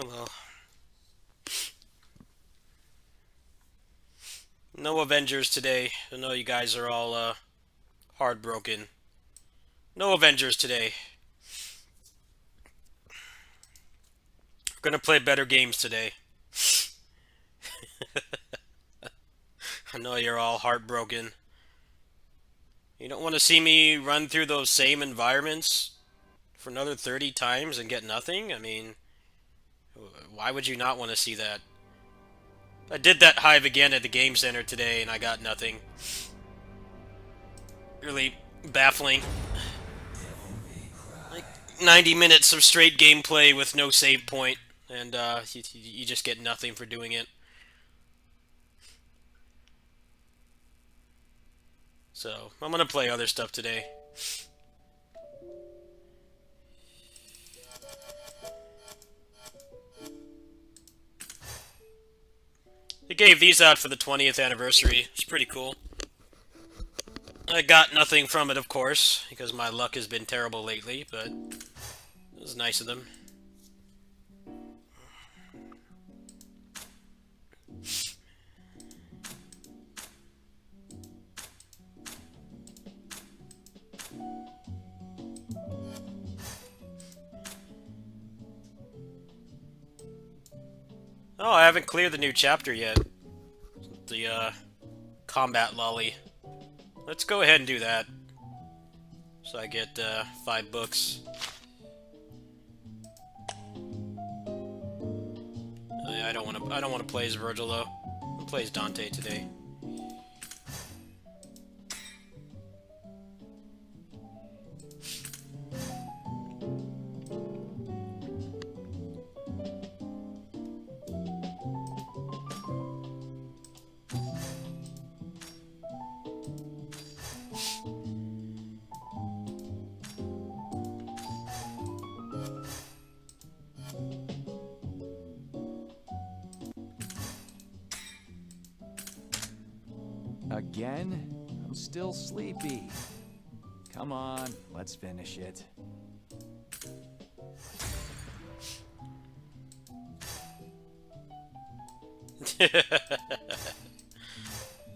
well, no Avengers today. I know you guys are all heartbroken. No Avengers today. We're gonna play better games today. I know you're all heartbroken. You don't want to see me run through those same environments for another 30 times and get nothing? I mean, why would you not want to see that? I did that hive again at the game center today and I got nothing. Really baffling. Like 90 minutes of straight gameplay with no save point, and you just get nothing for doing it. So I'm gonna play other stuff today. They gave these out for the 20th anniversary. It's pretty cool. I got nothing from it, of course, because my luck has been terrible lately, but it was nice of them. Oh, I haven't cleared the new chapter yet. The, combat lolly. Let's go ahead and do that. So I get, 5 books. I don't wanna play as Virgil, though. I'll play as Dante today. Again? I'm still sleepy. Come on, let's finish it.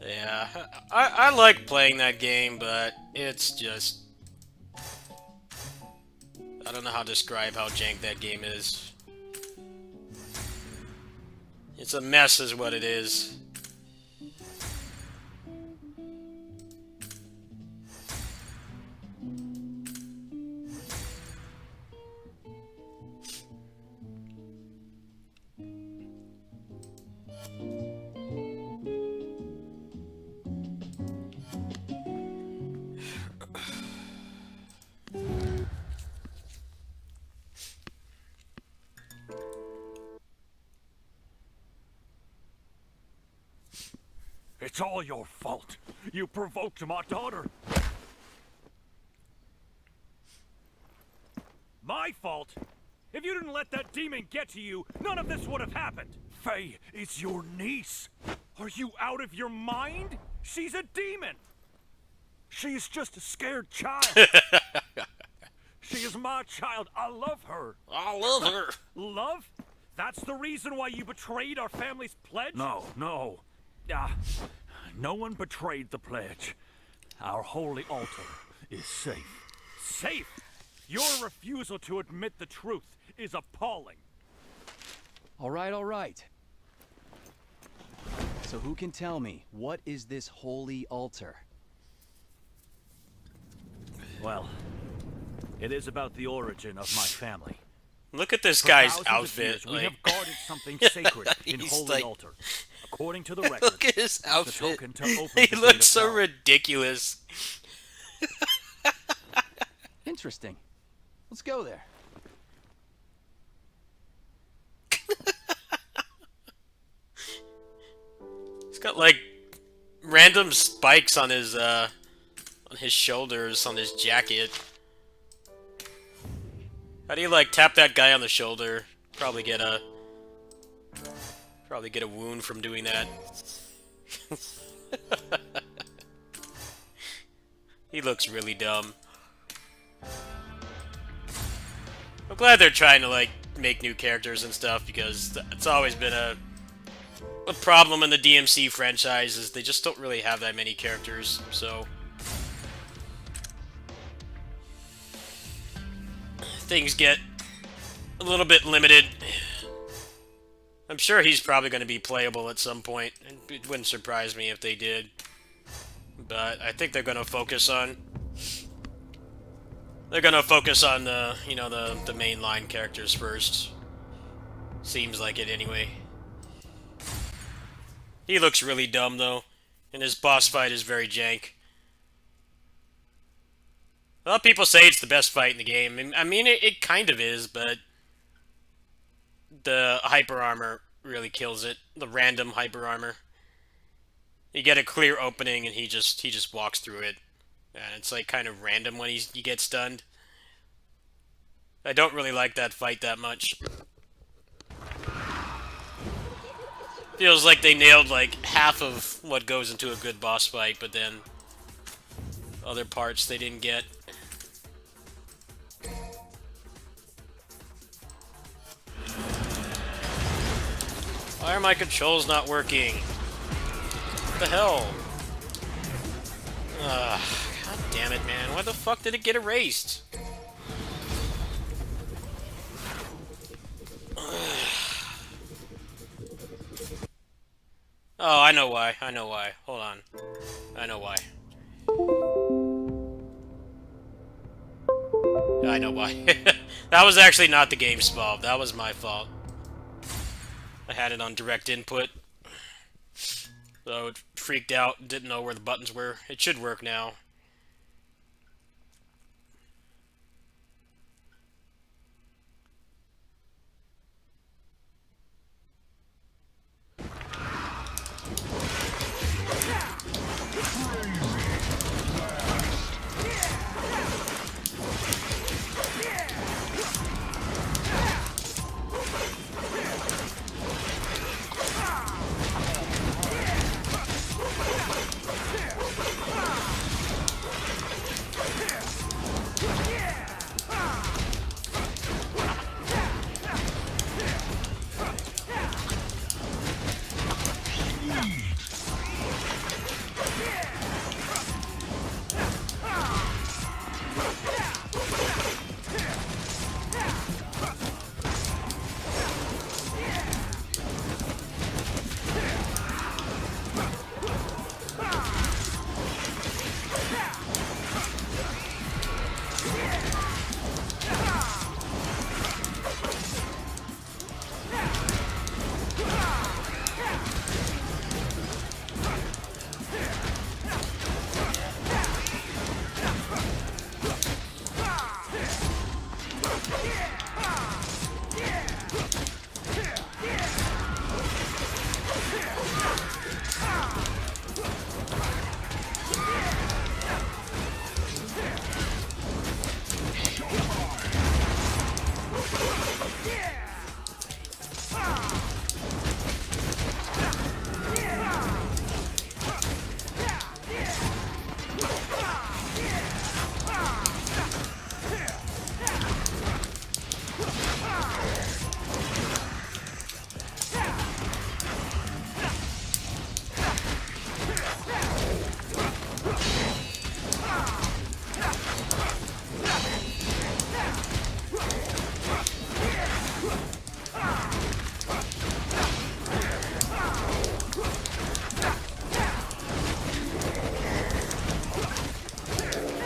Yeah, I like playing that game, but it's just... I don't know how to describe how jank that game is. It's a mess is what it is. It's all your fault. You provoked my daughter. My fault? If you didn't let that demon get to you, none of this would have happened. Faye is your niece. Are you out of your mind? She's a demon. She's just a scared child. She is my child. I love her. I love her. Love? That's the reason why you betrayed our family's pledge? No. No one betrayed the pledge. Our holy altar is safe. Safe? Your refusal to admit the truth is appalling. All right. So who can tell me, what is this holy altar? Well, it is about the origin of my family. Look at this For guy's thousands of outfit. years, we Like, have guarded something sacred in He's holy like- altar. According to the record, look at his the outfit. token to open He the gate looks of so power. ridiculous. Interesting. Let's go there. He's got like random spikes on his shoulders, on his jacket. How do you like tap that guy on the shoulder? Probably get a wound from doing that. He looks really dumb. I'm glad they're trying to like make new characters and stuff, because it's always been a problem in the DMC franchise is they just don't really have that many characters, so things get a little bit limited. I'm sure he's probably going to be playable at some point. It wouldn't surprise me if they did. But I think they're going to focus on... They're going to focus on the, you know, the mainline characters first. Seems like it anyway. He looks really dumb, though. And his boss fight is very jank. A lot of people say it's the best fight in the game. I mean, it kind of is, but... the hyper armor really kills it. The random hyper armor. You get a clear opening and he just walks through it. And it's like kind of random when he gets stunned. I don't really like that fight that much. Feels like they nailed like half of what goes into a good boss fight, but then other parts they didn't get. Why are my controls not working? What the hell? God damn it, man. Why the fuck did it get erased? Oh, I know why. I know why. Hold on. I know why. I know why. That was actually not the game's fault. That was my fault. I had it on direct input, so it freaked out, didn't know where the buttons were. It should work now.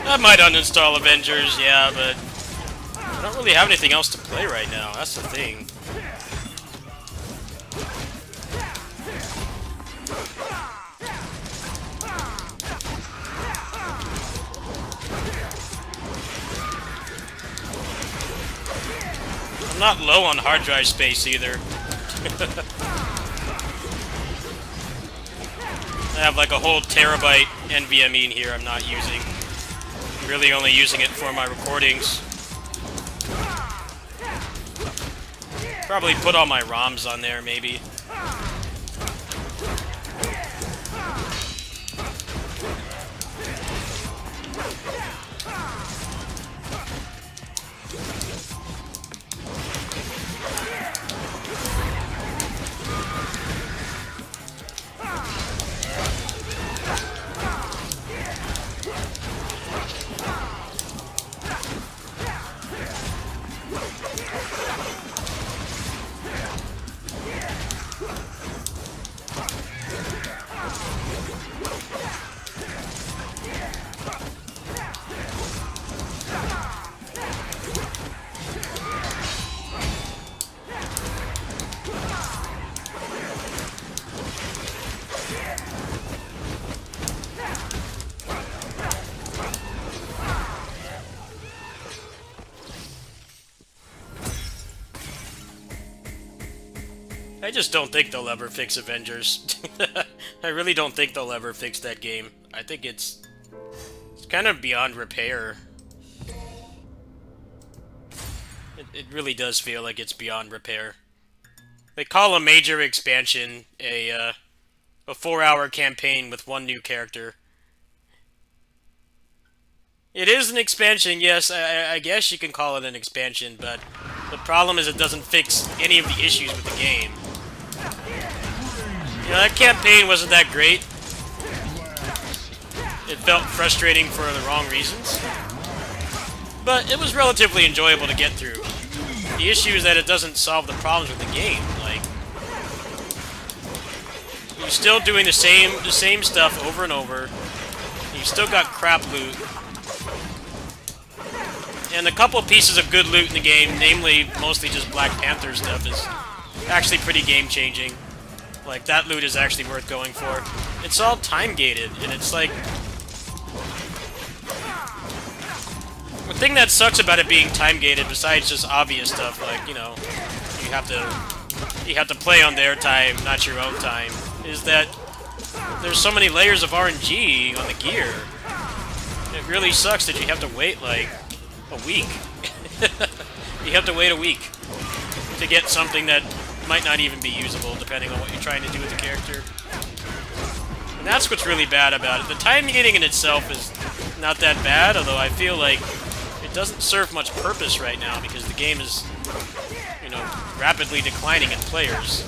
I might uninstall Avengers, yeah, but I don't really have anything else to play right now. That's the thing. I'm not low on hard drive space either. I have like a whole terabyte NVMe in here I'm not using. I'm really only using it for my recordings. Probably put all my ROMs on there, maybe. I just don't think they'll ever fix Avengers. I really don't think they'll ever fix that game. I think it's kind of beyond repair. It really does feel like it's beyond repair. They call a major expansion a 4-hour campaign with one new character. It is an expansion, yes, I guess you can call it an expansion, but the problem is it doesn't fix any of the issues with the game. You know, that campaign wasn't that great. It felt frustrating for the wrong reasons. But it was relatively enjoyable to get through. The issue is that it doesn't solve the problems with the game. Like, you're still doing the same stuff over and over. You've still got crap loot. And a couple of pieces of good loot in the game, namely mostly just Black Panther stuff, is actually pretty game-changing. Like, that loot is actually worth going for. It's all time-gated, and it's like... The thing that sucks about it being time-gated, besides just obvious stuff, like, you know, you have to play on their time, not your own time, is that there's so many layers of RNG on the gear. It really sucks that you have to wait, like, a week. You have to wait a week to get something that might not even be usable, depending on what you're trying to do with the character. And that's what's really bad about it. The time gating in itself is not that bad, although I feel like it doesn't serve much purpose right now because the game is, you know, rapidly declining in players.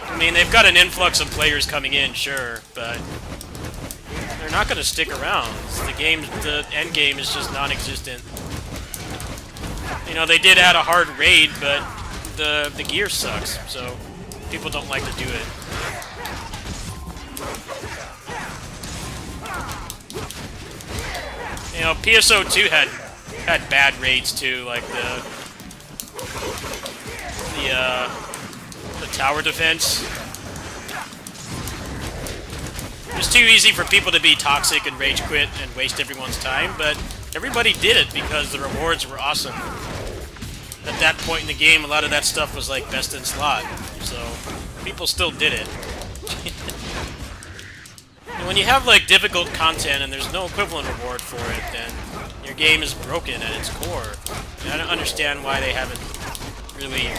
I mean, they've got an influx of players coming in, sure, but they're not going to stick around. The end game is just non-existent. You know, they did add a hard raid, but the gear sucks, so people don't like to do it. You know, PSO2 had bad raids too, like the tower defense. It was too easy for people to be toxic and rage quit and waste everyone's time, but everybody did it because the rewards were awesome. At that point in the game, a lot of that stuff was like best in slot, so people still did it. And when you have like difficult content and there's no equivalent reward for it, then your game is broken at its core. And I don't understand why they haven't really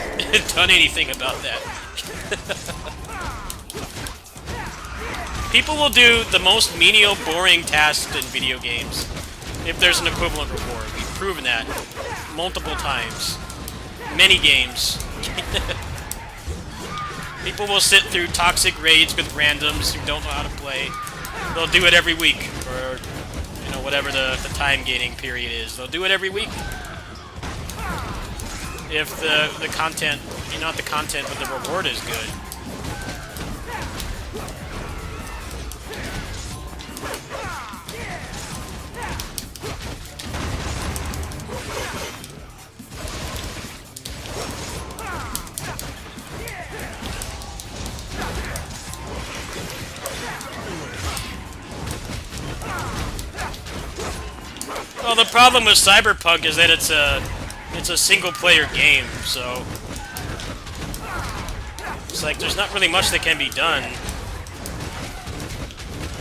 done anything about that. People will do the most menial, boring tasks in video games if there's an equivalent reward. We've proven that multiple times. Many games. People will sit through toxic raids with randoms who don't know how to play. They'll do it every week, or, you know, whatever the time gating period is. They'll do it every week. If the content, not the content, but the reward is good. Well, the problem with Cyberpunk is that it's a single-player game, so it's like there's not really much that can be done.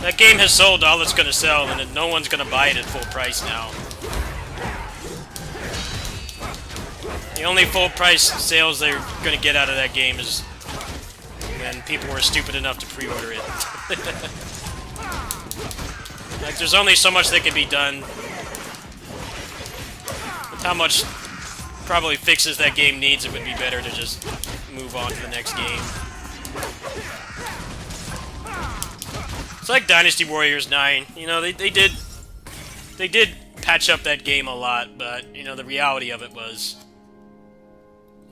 That game has sold all it's gonna sell, and no one's gonna buy it at full price now. The only full-price sales they're gonna get out of that game is when people were stupid enough to pre-order it. Like, there's only so much that can be done. How much probably fixes that game needs, it would be better to just move on to the next game. It's like Dynasty Warriors 9. You know, they did patch up that game a lot, but, you know, the reality of it was,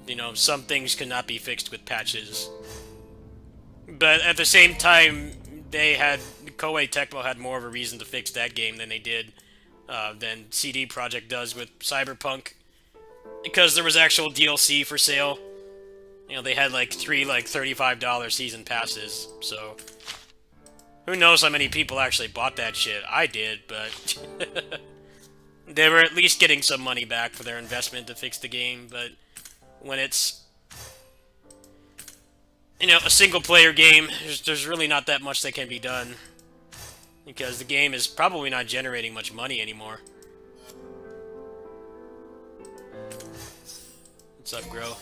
you know, some things could not be fixed with patches. But at the same time, Koei Tecmo had more of a reason to fix that game than they did than CD Projekt does with Cyberpunk, because there was actual DLC for sale. You know, they had like 3 $35 season passes, so who knows how many people actually bought that shit. I did, but they were at least getting some money back for their investment to fix the game, but when it's, you know, a single-player game, there's really not that much that can be done, because the game is probably not generating much money anymore. What's up, Gro?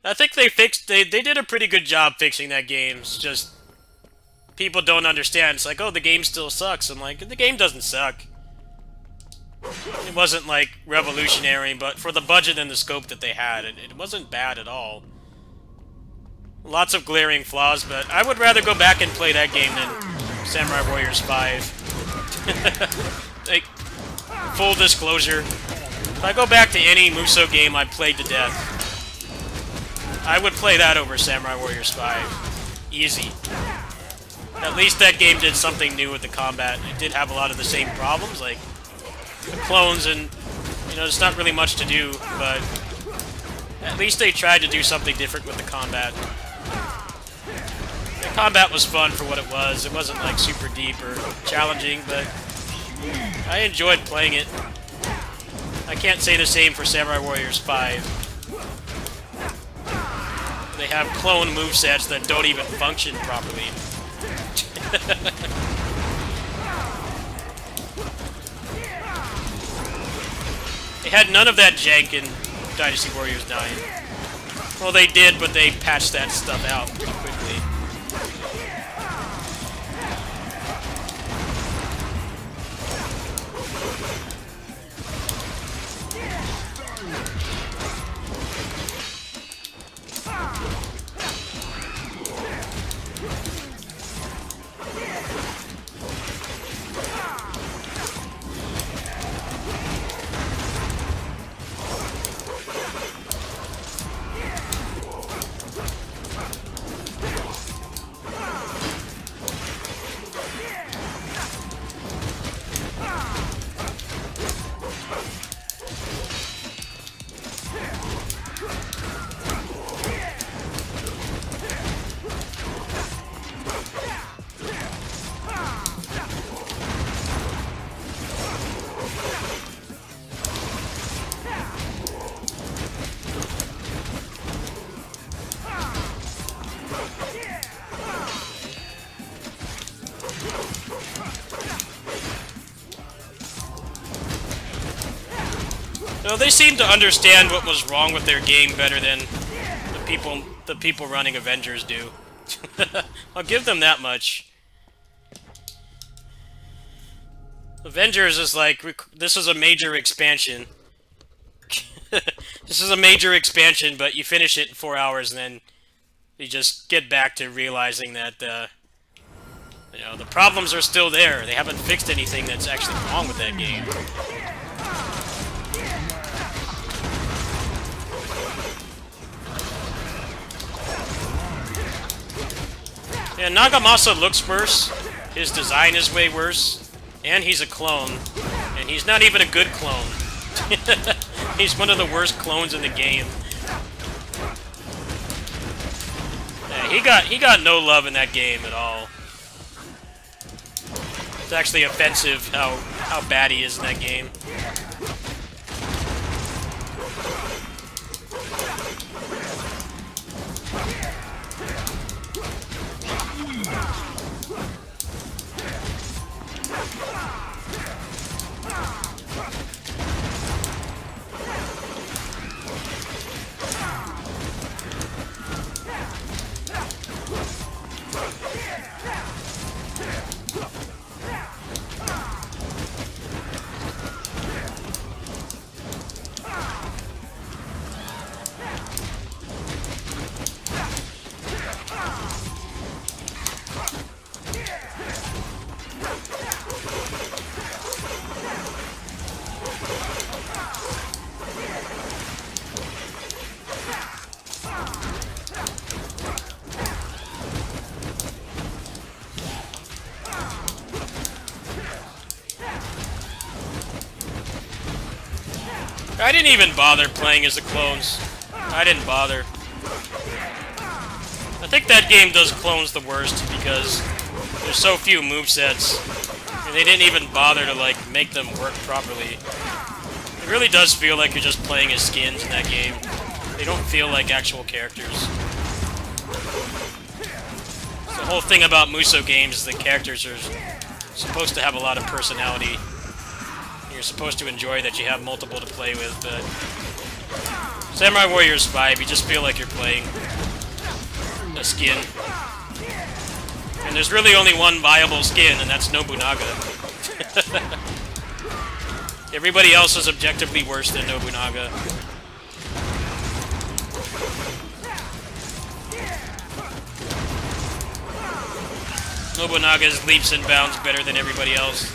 I think they did a pretty good job fixing that game. It's just people don't understand. It's like, oh, the game still sucks. I'm like, the game doesn't suck. It wasn't like revolutionary, but for the budget and the scope that they had, it wasn't bad at all. Lots of glaring flaws, but I would rather go back and play that game than Samurai Warriors 5. Like, full disclosure, if I go back to any Musou game I played to death, I would play that over Samurai Warriors 5. Easy. At least that game did something new with the combat. It did have a lot of the same problems, like the clones, and, you know, there's not really much to do, but at least they tried to do something different with the combat. The combat was fun for what it was. It wasn't, like, super deep or challenging, but I enjoyed playing it. I can't say the same for Samurai Warriors 5. They have clone movesets that don't even function properly. They had none of that jank in Dynasty Warriors 9. Well, they did, but they patched that stuff out pretty quickly. No, they seem to understand what was wrong with their game better than the people running Avengers do. I'll give them that much. Avengers is like, this is a major expansion. This is a major expansion, but you finish it in 4 hours, and then you just get back to realizing that, you know, the problems are still there. They haven't fixed anything that's actually wrong with that game. Yeah, Nagamasa looks worse, his design is way worse, and he's a clone, and he's not even a good clone. He's one of the worst clones in the game. Yeah, he got no love in that game at all. It's actually offensive how bad he is in that game. I didn't even bother playing as the clones. I didn't bother. I think that game does clones the worst because there's so few movesets. And they didn't even bother to, like, make them work properly. It really does feel like you're just playing as skins in that game. They don't feel like actual characters. The whole thing about Musou games is the characters are supposed to have a lot of personality. You're supposed to enjoy that you have multiple to play with, but Samurai Warriors 5, you just feel like you're playing a skin. And there's really only one viable skin, and that's Nobunaga. Everybody else is objectively worse than Nobunaga. Nobunaga's leaps and bounds better than everybody else.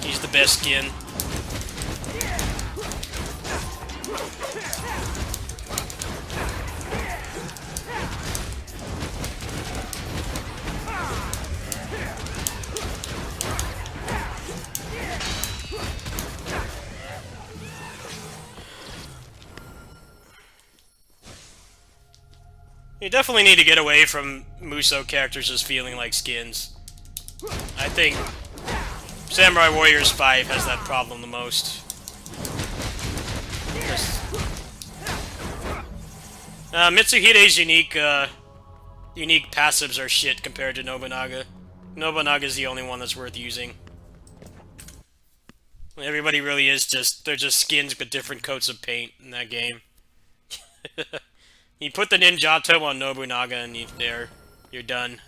He's the best skin. You definitely need to get away from Musou characters as feeling like skins. I think Samurai Warriors 5 has that problem the most. Mitsuhide's unique passives are shit compared to Nobunaga. Nobunaga's the only one that's worth using. Everybody really is they're just skins with different coats of paint in that game. You put the Ninjato on Nobunaga and you're done.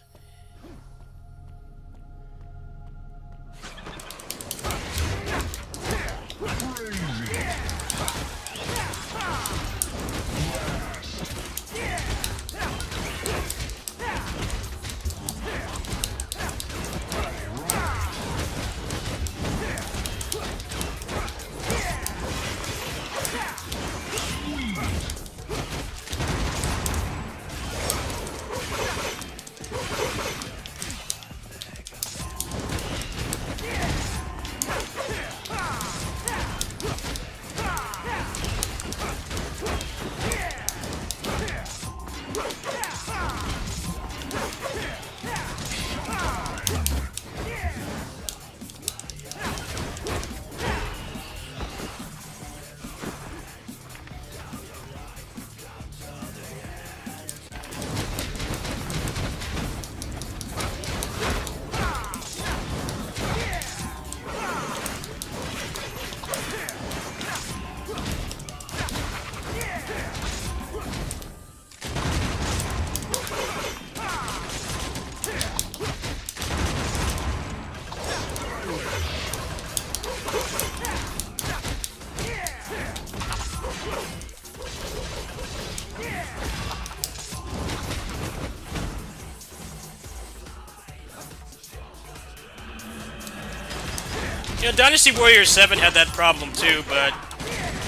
You know, Dynasty Warriors 7 had that problem too, but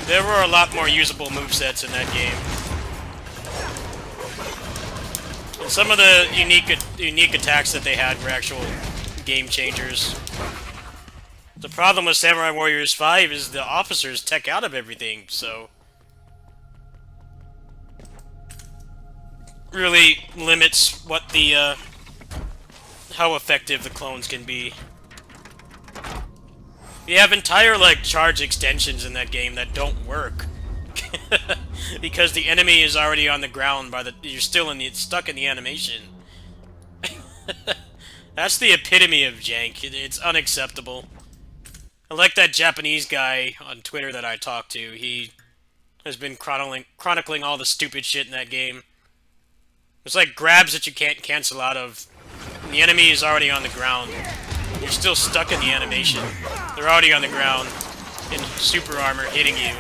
there were a lot more usable movesets in that game. And some of the unique attacks that they had were actual game changers. The problem with Samurai Warriors 5 is the officers tech out of everything, so really limits what the how effective the clones can be. You have entire, like, charge extensions in that game that don't work. Because the enemy is already on the ground you're still stuck in the animation. That's the epitome of jank. It's unacceptable. I like that Japanese guy on Twitter that I talked to. He has been chronicling all the stupid shit in that game. It's like grabs that you can't cancel out of. And the enemy is already on the ground. You're still stuck in the animation. They're already on the ground in super armor hitting you.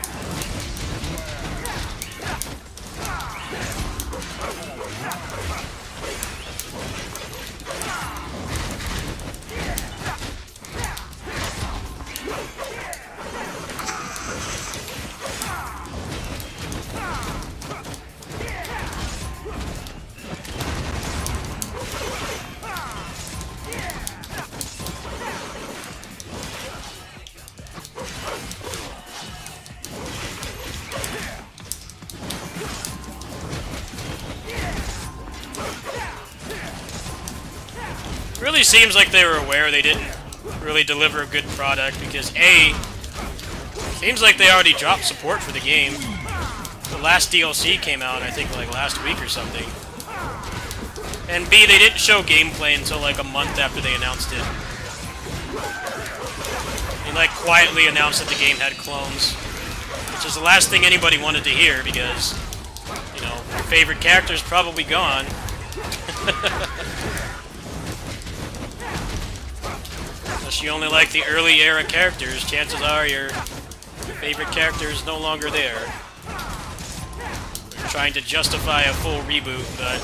really seems like they were aware they didn't really deliver a good product because A, seems like they already dropped support for the game. The last DLC came out, I think, like last week or something. And B, they didn't show gameplay until like a month after they announced it. They like quietly announced that the game had clones, which is the last thing anybody wanted to hear because, you know, your favorite character's probably gone. Unless you only like the early era characters, chances are your favorite character is no longer there. They're trying to justify a full reboot, but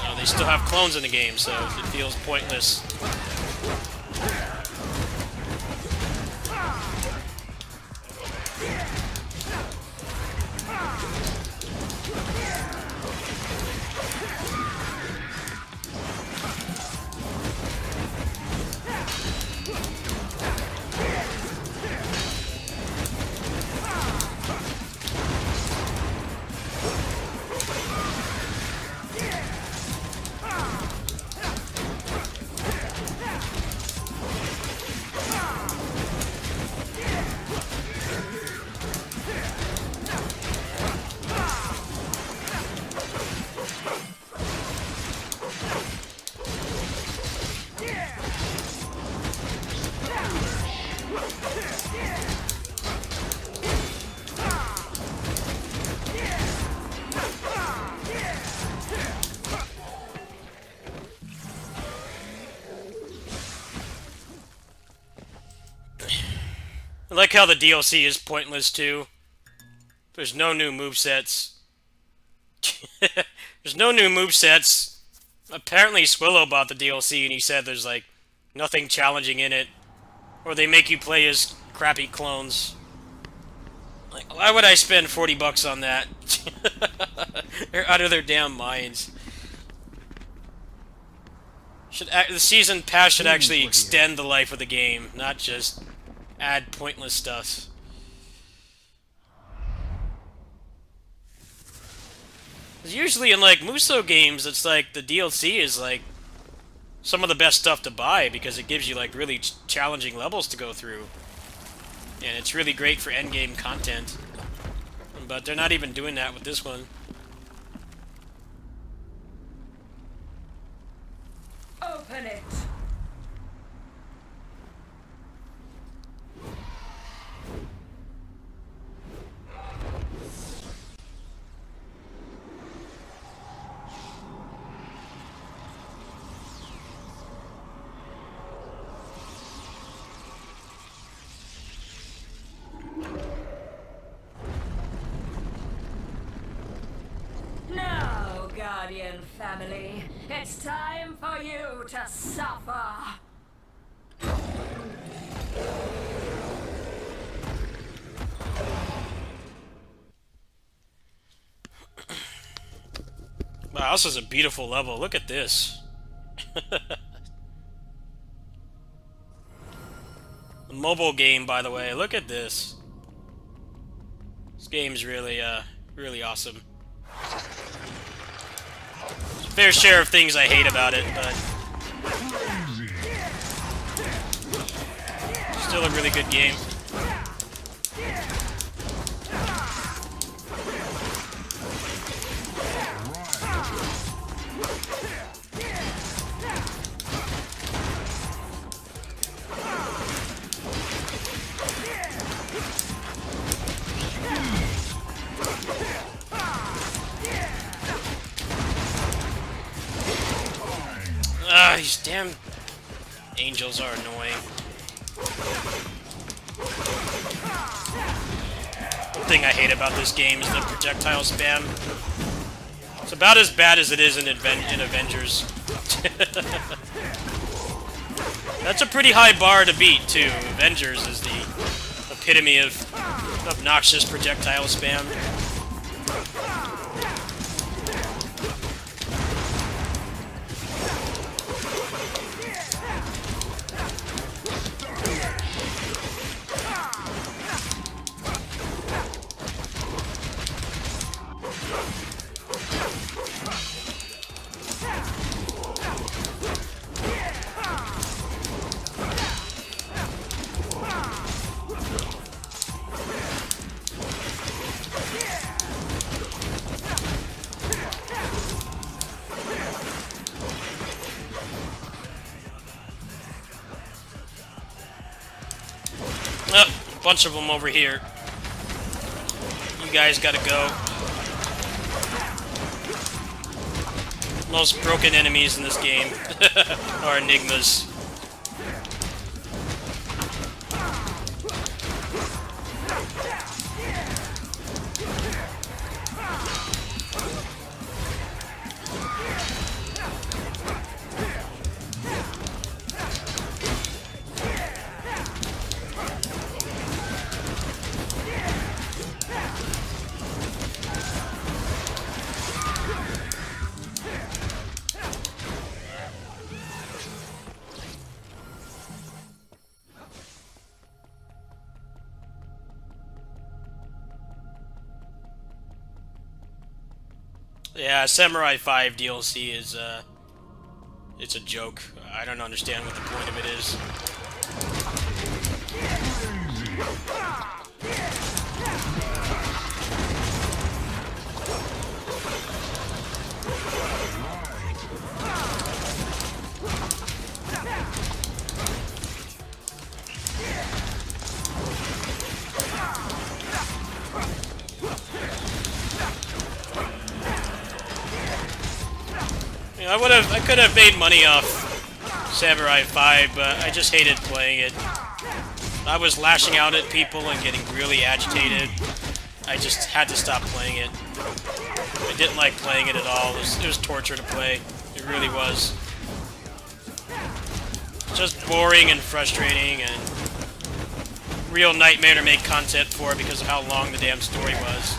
you know, they still have clones in the game, so it feels pointless. I like how the DLC is pointless too. There's no new movesets. There's no new movesets. Apparently Swillow bought the DLC and he said there's like nothing challenging in it. Or they make you play as crappy clones. Like, why would I spend 40 bucks on that? They're out of their damn minds. The season pass should actually extend the life of the game, not just add pointless stuff. Usually in like Muso games, it's like the DLC is like some of the best stuff to buy because it gives you like really challenging levels to go through. And it's really great for endgame content. But they're not even doing that with this one. Open it. Now, Guardian family, it's time for you to suffer. Wow, this is a beautiful level. Look at this. The mobile game, by the way. Look at this. This game's really, really awesome. There's a fair share of things I hate about it, but still a really good game. These damn angels are annoying. One thing I hate about this game is the projectile spam. It's about as bad as it is in Avengers. That's a pretty high bar to beat, too. Avengers is the epitome of obnoxious projectile spam. Oh, a bunch of them over here. You guys gotta go. Most broken enemies in this game are Enigmas. Yeah, Samurai 5 DLC is, it's a joke. I don't understand what the point of it is. You know, I could have made money off Samurai 5, but I just hated playing it. I was lashing out at people and getting really agitated. I just had to stop playing it. I didn't like playing it at all. It was torture to play. It really was. Just boring and frustrating and real nightmare to make content for because of how long the damn story was.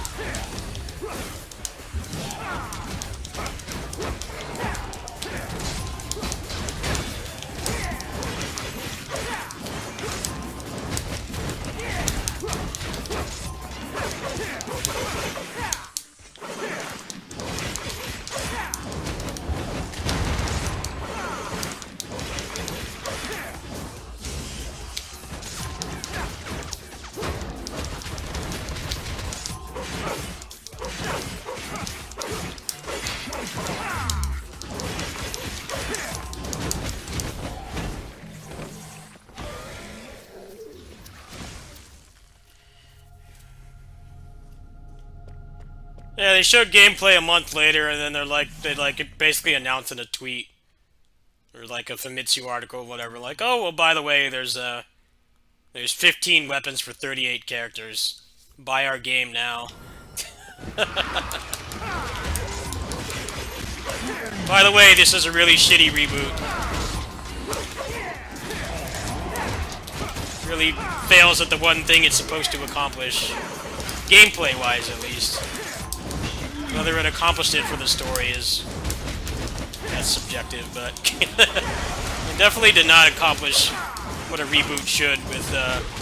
Yeah, they showed gameplay a month later, and then they basically announced in a tweet or like a Famitsu article, or whatever. Like, oh well, by the way, there's 15 weapons for 38 characters. Buy our game now. By the way, this is a really shitty reboot. Really fails at the one thing it's supposed to accomplish, gameplay-wise at least. Whether it accomplished it for the story that's subjective, but it definitely did not accomplish what a reboot should with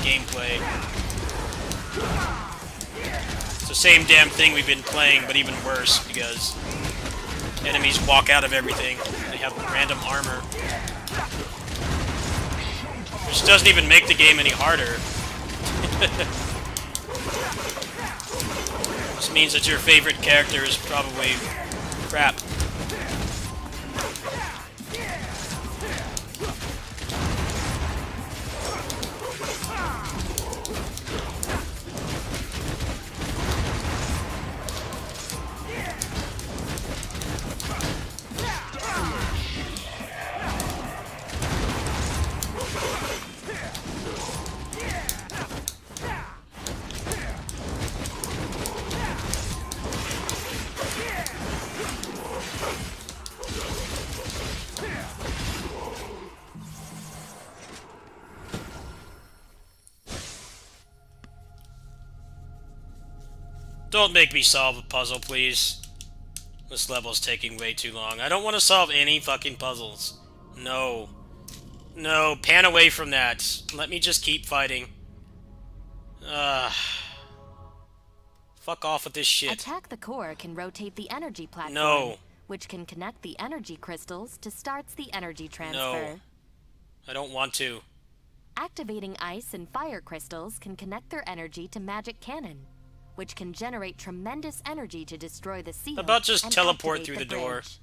gameplay. It's the same damn thing we've been playing, but even worse, because enemies walk out of everything. They have random armor. Which doesn't even make the game any harder. This means that your favorite character is probably crap. Don't make me solve a puzzle, please. This level's taking way too long. I don't want to solve any fucking puzzles. No. No, pan away from that. Let me just keep fighting. Fuck off with this shit. Attack the Core can rotate the energy platform. No. Which can connect the energy crystals to starts the energy transfer. No. I don't want to. Activating ice and fire crystals can connect their energy to magic cannon, which can generate tremendous energy to destroy the seal. How about just and teleport activate through the bridge.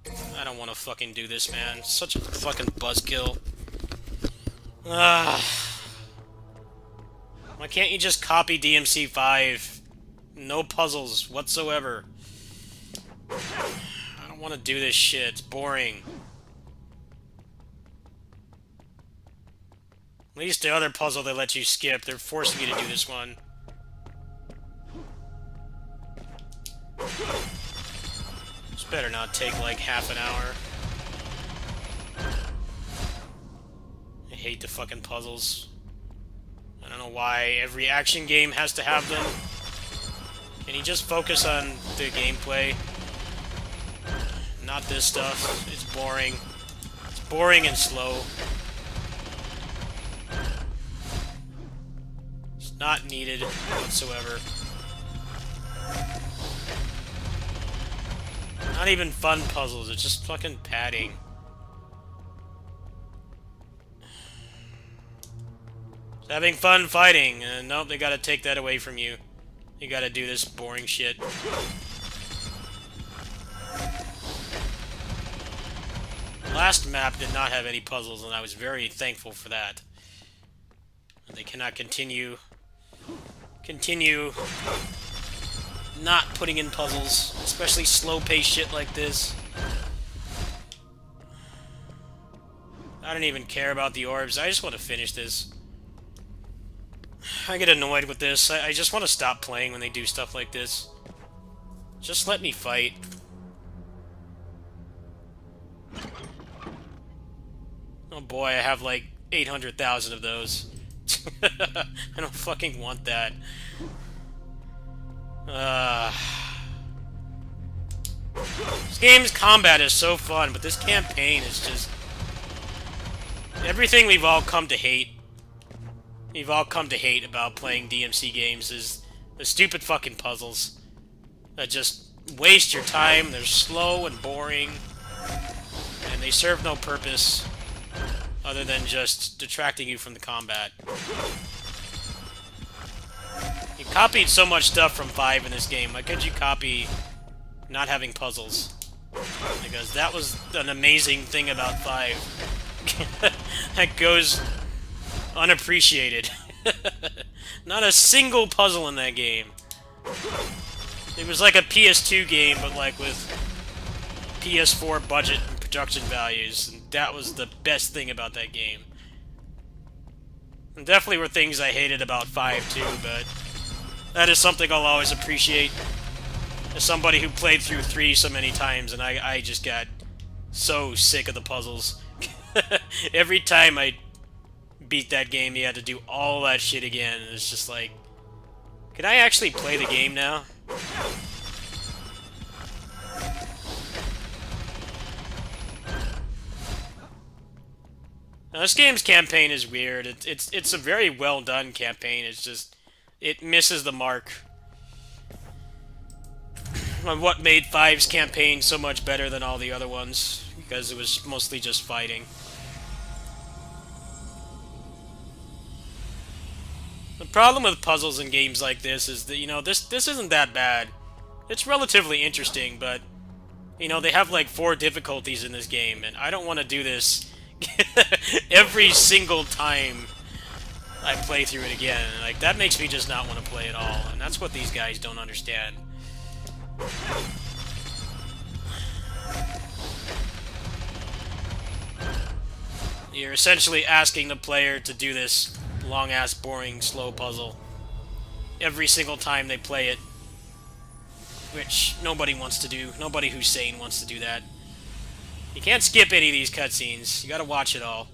door? I don't want to fucking do this, man. Such a fucking buzzkill. Why can't you just copy DMC5? No puzzles whatsoever. I don't want to do this shit. It's boring. At least the other puzzle they let you skip. They're forcing you to do this one. This better not take like half an hour. I hate the fucking puzzles. I don't know why every action game has to have them. Can you just focus on the gameplay? Not this stuff. It's boring. It's boring and slow. It's not needed whatsoever. Not even fun puzzles, it's just fucking padding. Just having fun fighting. Nope, they gotta take that away from you. You gotta do this boring shit. Last map did not have any puzzles, and I was very thankful for that. They cannot continue not putting in puzzles, especially slow-paced shit like this. I don't even care about the orbs. I just want to finish this. I get annoyed with this. I just want to stop playing when they do stuff like this. Just let me fight. Oh boy, I have like 800,000 of those. I don't fucking want that. This game's combat is so fun, but this campaign is just... everything we've all come to hate. We've all come to hate about playing DMC games is the stupid fucking puzzles that just waste your time. They're slow and boring, and they serve no purpose other than just detracting you from the combat. You copied so much stuff from 5 in this game. Why could you copy not having puzzles? Because that was an amazing thing about 5. That goes unappreciated. Not a single puzzle in that game. It was like a PS2 game, but like with PS4 budget and production values. And that was the best thing about that game. And definitely were things I hated about 5 too, but that is something I'll always appreciate. As somebody who played through 3 so many times, and I just got so sick of the puzzles. Every time I beat that game, you had to do all that shit again. And it's just like, can I actually play the game now? Now, this game's campaign is weird. It's a very well done campaign. It's just, it misses the mark on what made 5's campaign so much better than all the other ones, because it was mostly just fighting. The problem with puzzles in games like this is that, you know, this isn't that bad. It's relatively interesting, but, you know, they have like 4 difficulties in this game, and I don't want to do this every single time I play through it again. Like, that makes me just not want to play at all, and that's what these guys don't understand. You're essentially asking the player to do this long-ass, boring, slow puzzle every single time they play it, which nobody wants to do. Nobody who's sane wants to do that. You can't skip any of these cutscenes. You gotta watch it all.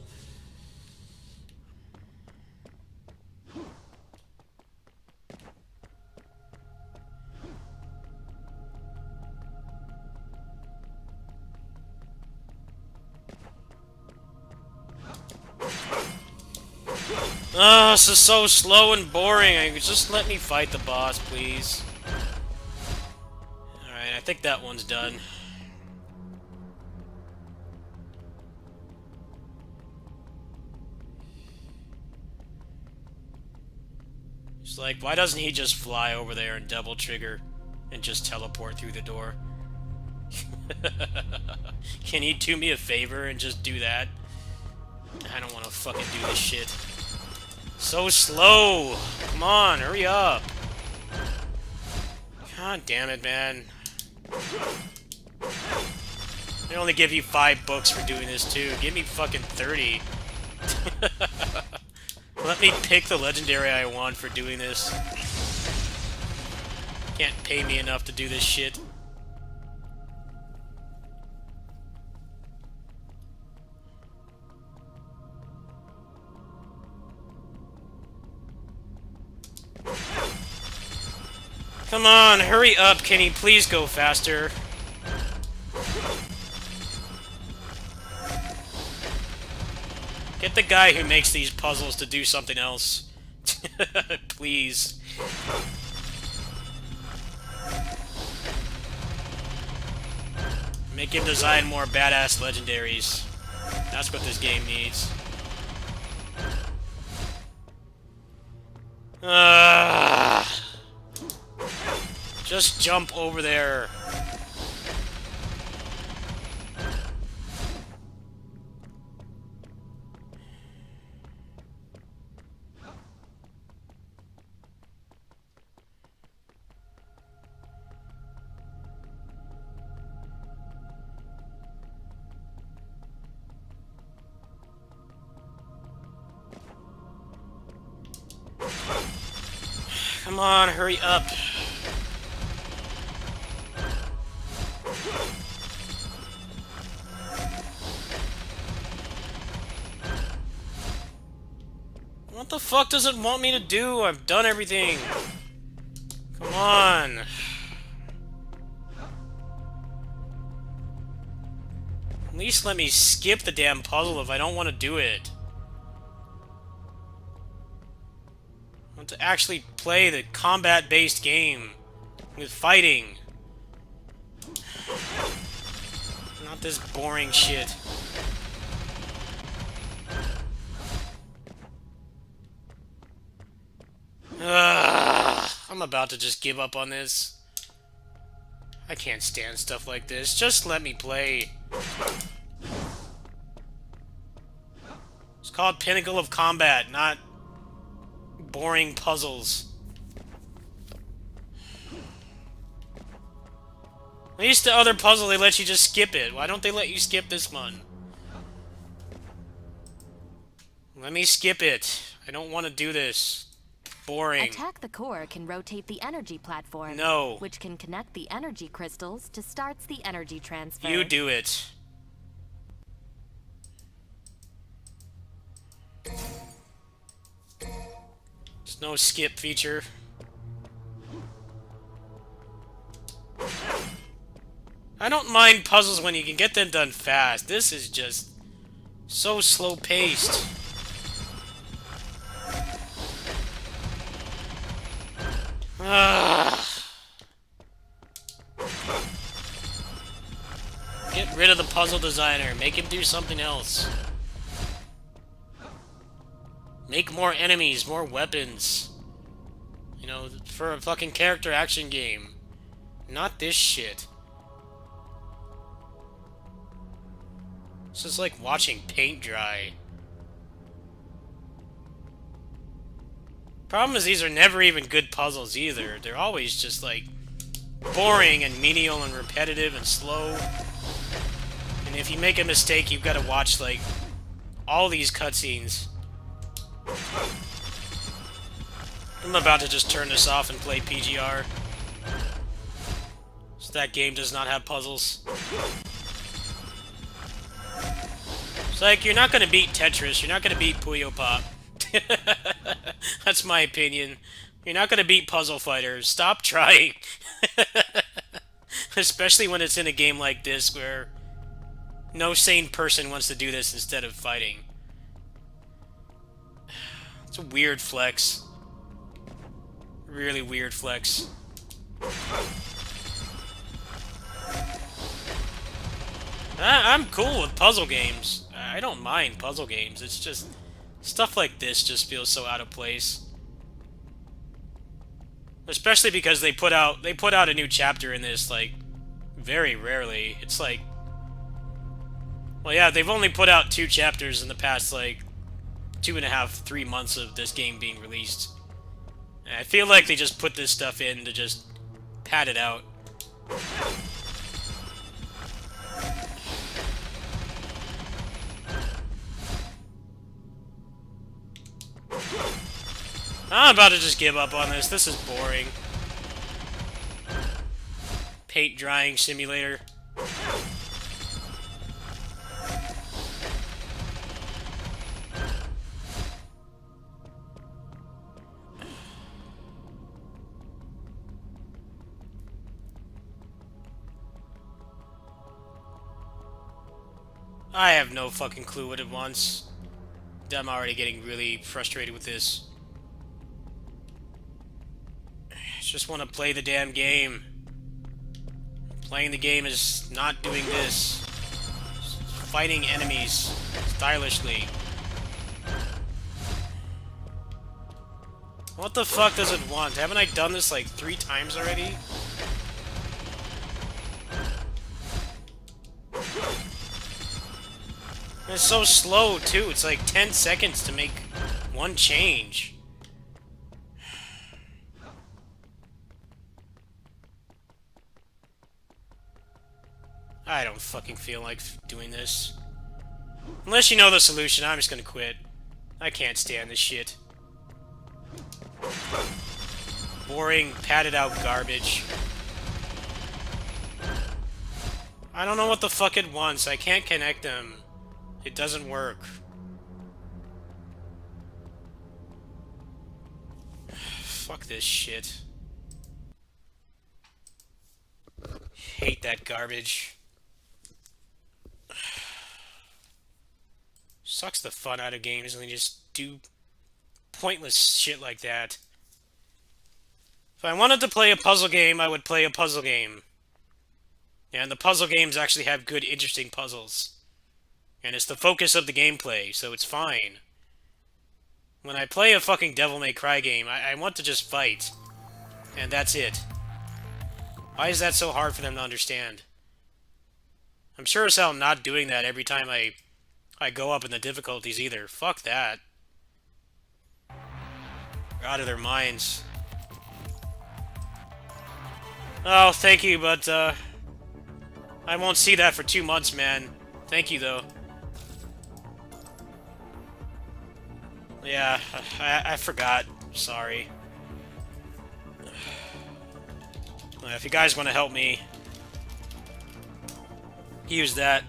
Oh, this is so slow and boring. Just let me fight the boss, please. Alright, I think that one's done. It's like, why doesn't he just fly over there and double trigger and just teleport through the door? Can he do me a favor and just do that? I don't want to fucking do this shit. So slow. Come on, hurry up. God damn it, man. They only give you 5 books for doing this, too. Give me fucking 30. Let me pick the legendary I want for doing this. Can't pay me enough to do this shit. Come on, hurry up, can you please go faster? Get the guy who makes these puzzles to do something else. Please. Make him design more badass legendaries. That's what this game needs. Just jump over there. Come on, hurry up. What the fuck does it want me to do? I've done everything. Come on. At least let me skip the damn puzzle if I don't want to do it. I want to actually play the combat-based game with fighting. Not this boring shit. I'm about to just give up on this. I can't stand stuff like this. Just let me play. It's called Pinnacle of Combat, not boring puzzles. At least the other puzzle, they let you just skip it. Why don't they let you skip this one? Let me skip it. I don't want to do this. Boring. Attack the Core can rotate the energy platform. No. Which can connect the energy crystals to starts the energy transfer. You do it. There's no skip feature. I don't mind puzzles when you can get them done fast. This is just so slow-paced. Get rid of the puzzle designer. Make him do something else. Make more enemies, more weapons. You know, for a fucking character action game. Not this shit. This is like watching paint dry. Problem is, these are never even good puzzles either. They're always just like boring and menial and repetitive and slow. And if you make a mistake, you've got to watch like all these cutscenes. I'm about to just turn this off and play PGR. So that game does not have puzzles. It's like, you're not gonna beat Tetris, you're not gonna beat Puyo Pop. That's my opinion. You're not gonna beat Puzzle Fighters. Stop trying. Especially when it's in a game like this where no sane person wants to do this instead of fighting. It's a weird flex. Really weird flex. I'm cool with puzzle games. I don't mind puzzle games. It's just stuff like this just feels so out of place. Especially because they put out a new chapter in this like very rarely. It's like, well, yeah, they've only put out 2 chapters in the past like 2.5, 3 months of this game being released. And I feel like they just put this stuff in to just pad it out. I'm about to just give up on this. This is boring. Paint drying simulator. I have no fucking clue what it wants. I'm already getting really frustrated with this. I just want to play the damn game. Playing the game is not doing this. Fighting enemies stylishly. What the fuck does it want? Haven't I done this like 3 times already? It's so slow too. It's like 10 seconds to make one change. I don't fucking feel like doing this. Unless you know the solution, I'm just gonna quit. I can't stand this shit. Boring, padded out garbage. I don't know what the fuck it wants. I can't connect them. It doesn't work. Fuck this shit. Hate that garbage. Sucks the fun out of games when they just do pointless shit like that. If I wanted to play a puzzle game, I would play a puzzle game. And the puzzle games actually have good, interesting puzzles. And it's the focus of the gameplay, so it's fine. When I play a fucking Devil May Cry game, I want to just fight. And that's it. Why is that so hard for them to understand? I'm sure as hell not doing that every time I go up in the difficulties either. Fuck that. They're out of their minds. Oh, thank you, but I won't see that for 2 months, man. Thank you, though. Yeah, I forgot. Sorry. If you guys want to help me, use that,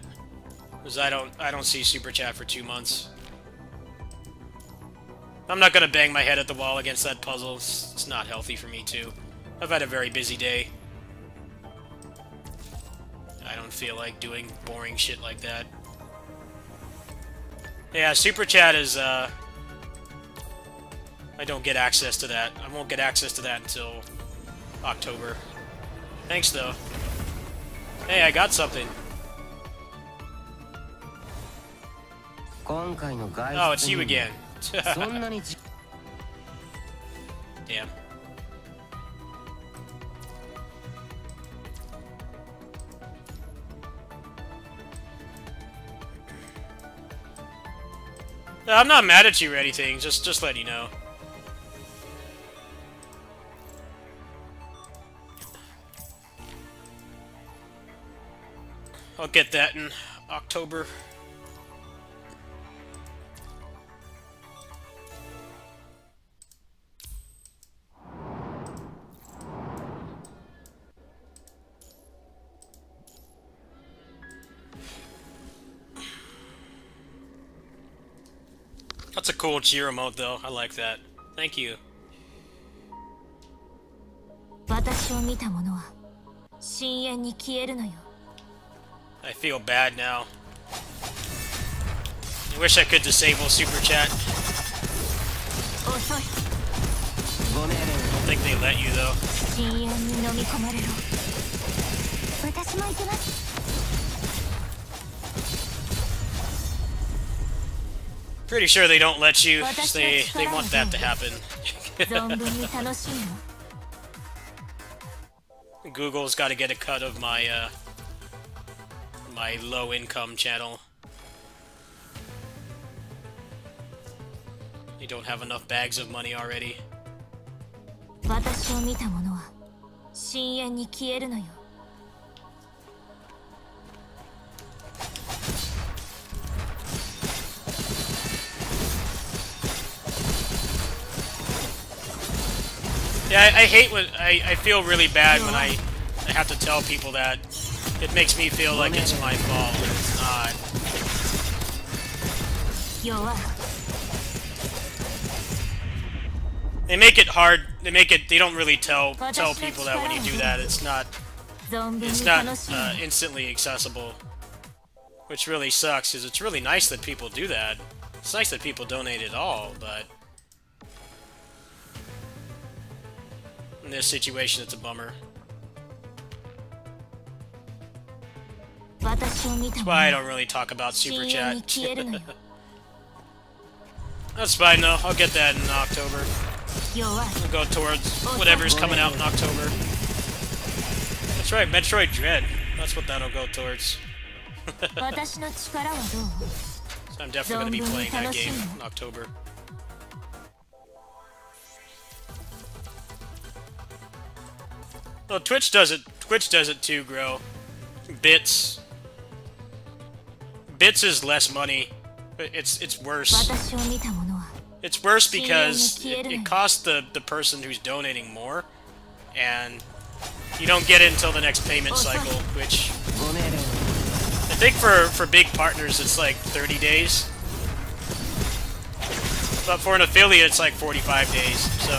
because I don't see Super Chat for 2 months. I'm not gonna bang my head at the wall against that puzzle. It's not healthy for me too. I've had a very busy day. I don't feel like doing boring shit like that. Yeah, Super Chat is I don't get access to that. I won't get access to that until October. Thanks, though. Hey, I got something. Oh, it's you again. Damn. No, I'm not mad at you or anything, just let you know. I'll get that in October. That's a cool cheer emote, though. I like that. Thank you. 私を見た者は深淵に消えるのよ。 I feel bad now. I wish I could disable Super Chat. I don't think they let you, though. 深淵に飲み込まれろ。私も行きます。 Pretty sure they don't let you. They want that to happen. 存分に楽しいの。 Google's got to get a cut of my my low income channel. You don't have enough bags of money already. 私を見た者は深淵に消えるのよ Yeah, I hate when I feel really bad when I have to tell people that. It makes me feel like it's my fault, and it's not. 弱い They make it hard. They don't really tell people that when you do that, it's not 存分に it's not 楽しむ instantly accessible, which really sucks. Because it's really nice that people do that. It's nice that people donate at all, but in this situation, it's a bummer. 私を見た That's 者 why I は don't really talk about 深 super 淵に chat. 消えるのよ That's fine though. I'll get that in October. 弱い I'll go towards whatever's coming out in October. That's right, Metroid Dread. That's what that'll go towards. 私の力はどう So I'm definitely going to be playing that game in October. Well, Twitch does it. Twitch does it too, Grow. Bits is less money. It's worse. 私を見た者は It's worse because it costs the person who's donating more, and you don't get it until the next payment cycle, which I think for big partners it's like 30 days. But for an affiliate it's like 45 days, so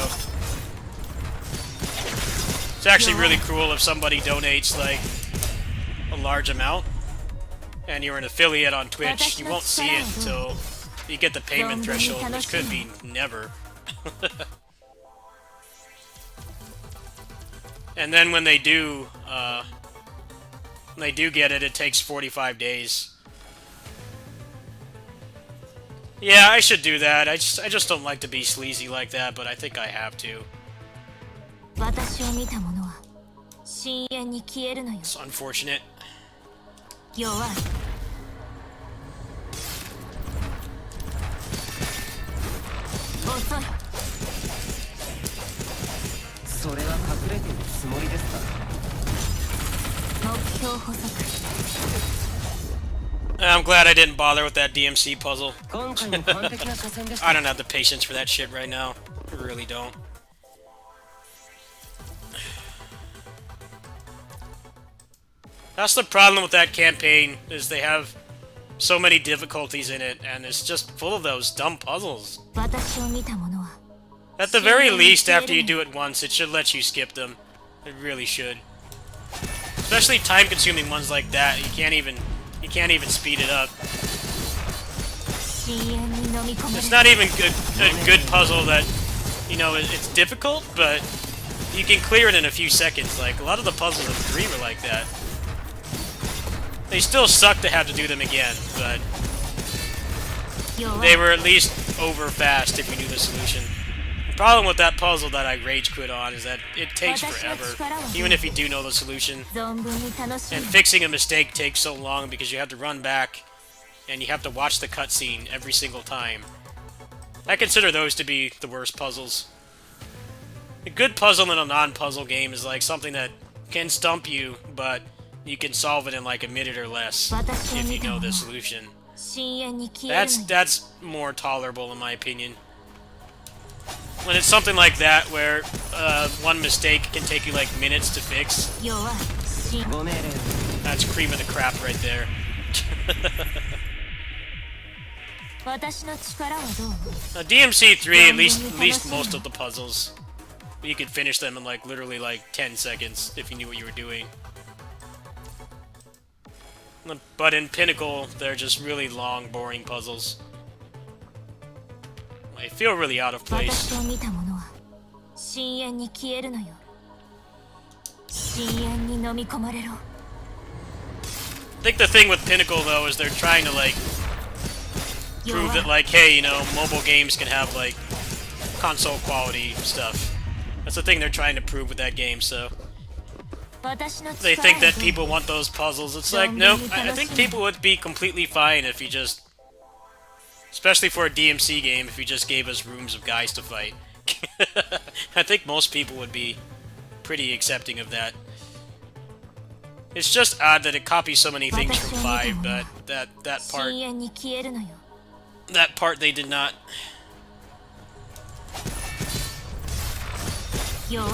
it's actually really cool if somebody donates like a large amount and you're an affiliate on Twitch. You won't see it until you get the payment threshold, which could be never. And then when they do get it, it takes 45 days. Yeah, I should do that. I just don't like to be sleazy like that, but I think I have to. 私を見た者は深淵に消えるのよ It's unfortunate. 弱い 遅い それは隠れているつもりですか 目標補足 I'm glad I didn't bother with that DMC puzzle. 今回も完璧な作戦でした I don't have the patience for that shit right now. I really don't. That's the problem with that campaign, is they have so many difficulties in it, and it's just full of those dumb puzzles. 私を見た者は At the very least, after you do it once, it should let you skip them. It really should. Especially time-consuming ones like that. You can't even speed it up. 深淵に飲み込ま It's れ not even a good puzzle that, you know, it's difficult, but you can clear it in a few seconds. Like, a lot of the puzzles in 3 were like that. They still suck to have to do them again, but 弱 they い were at least over fast if you knew the solution. The problem with that puzzle that I rage quit on is that it takes forever, even if you do know the solution. 存分に楽し And む fixing a mistake takes so long because you have to run back and you have to watch the cutscene every single time. I consider those to be the worst puzzles. A good puzzle in a non-puzzle game is like something that can stump you, but you can solve it in like a minute or less if you know the solution. 深淵に消えるのよ That's more tolerable in my opinion. When it's something like that where one mistake can take you like minutes to fix, 弱い深 ご命令 that's cream of the crap right there. 私の力はどう DMC3, at least most of the puzzles, you could finish them in like literally like 10 seconds if you knew what you were doing. But in Pinnacle, they're just really long, boring puzzles. I feel really out of place. 私を見た者は深淵に消えるのよ深淵に飲み込まれろ I think the thing with Pinnacle though is they're trying to like prove that like, hey, you know, mobile games can have like console quality stuff. That's the thing they're trying to prove with that game, so 私の they 力 think は that どう people want those puzzles. It's like, no, I think people would be completely fine if you just Especially for a DMC game, if you just gave us rooms of guys to fight. I think most people would be pretty accepting of that. It's just odd that it copies so many things from 5, but that part 深淵に消えるのよ that part they did not. 弱い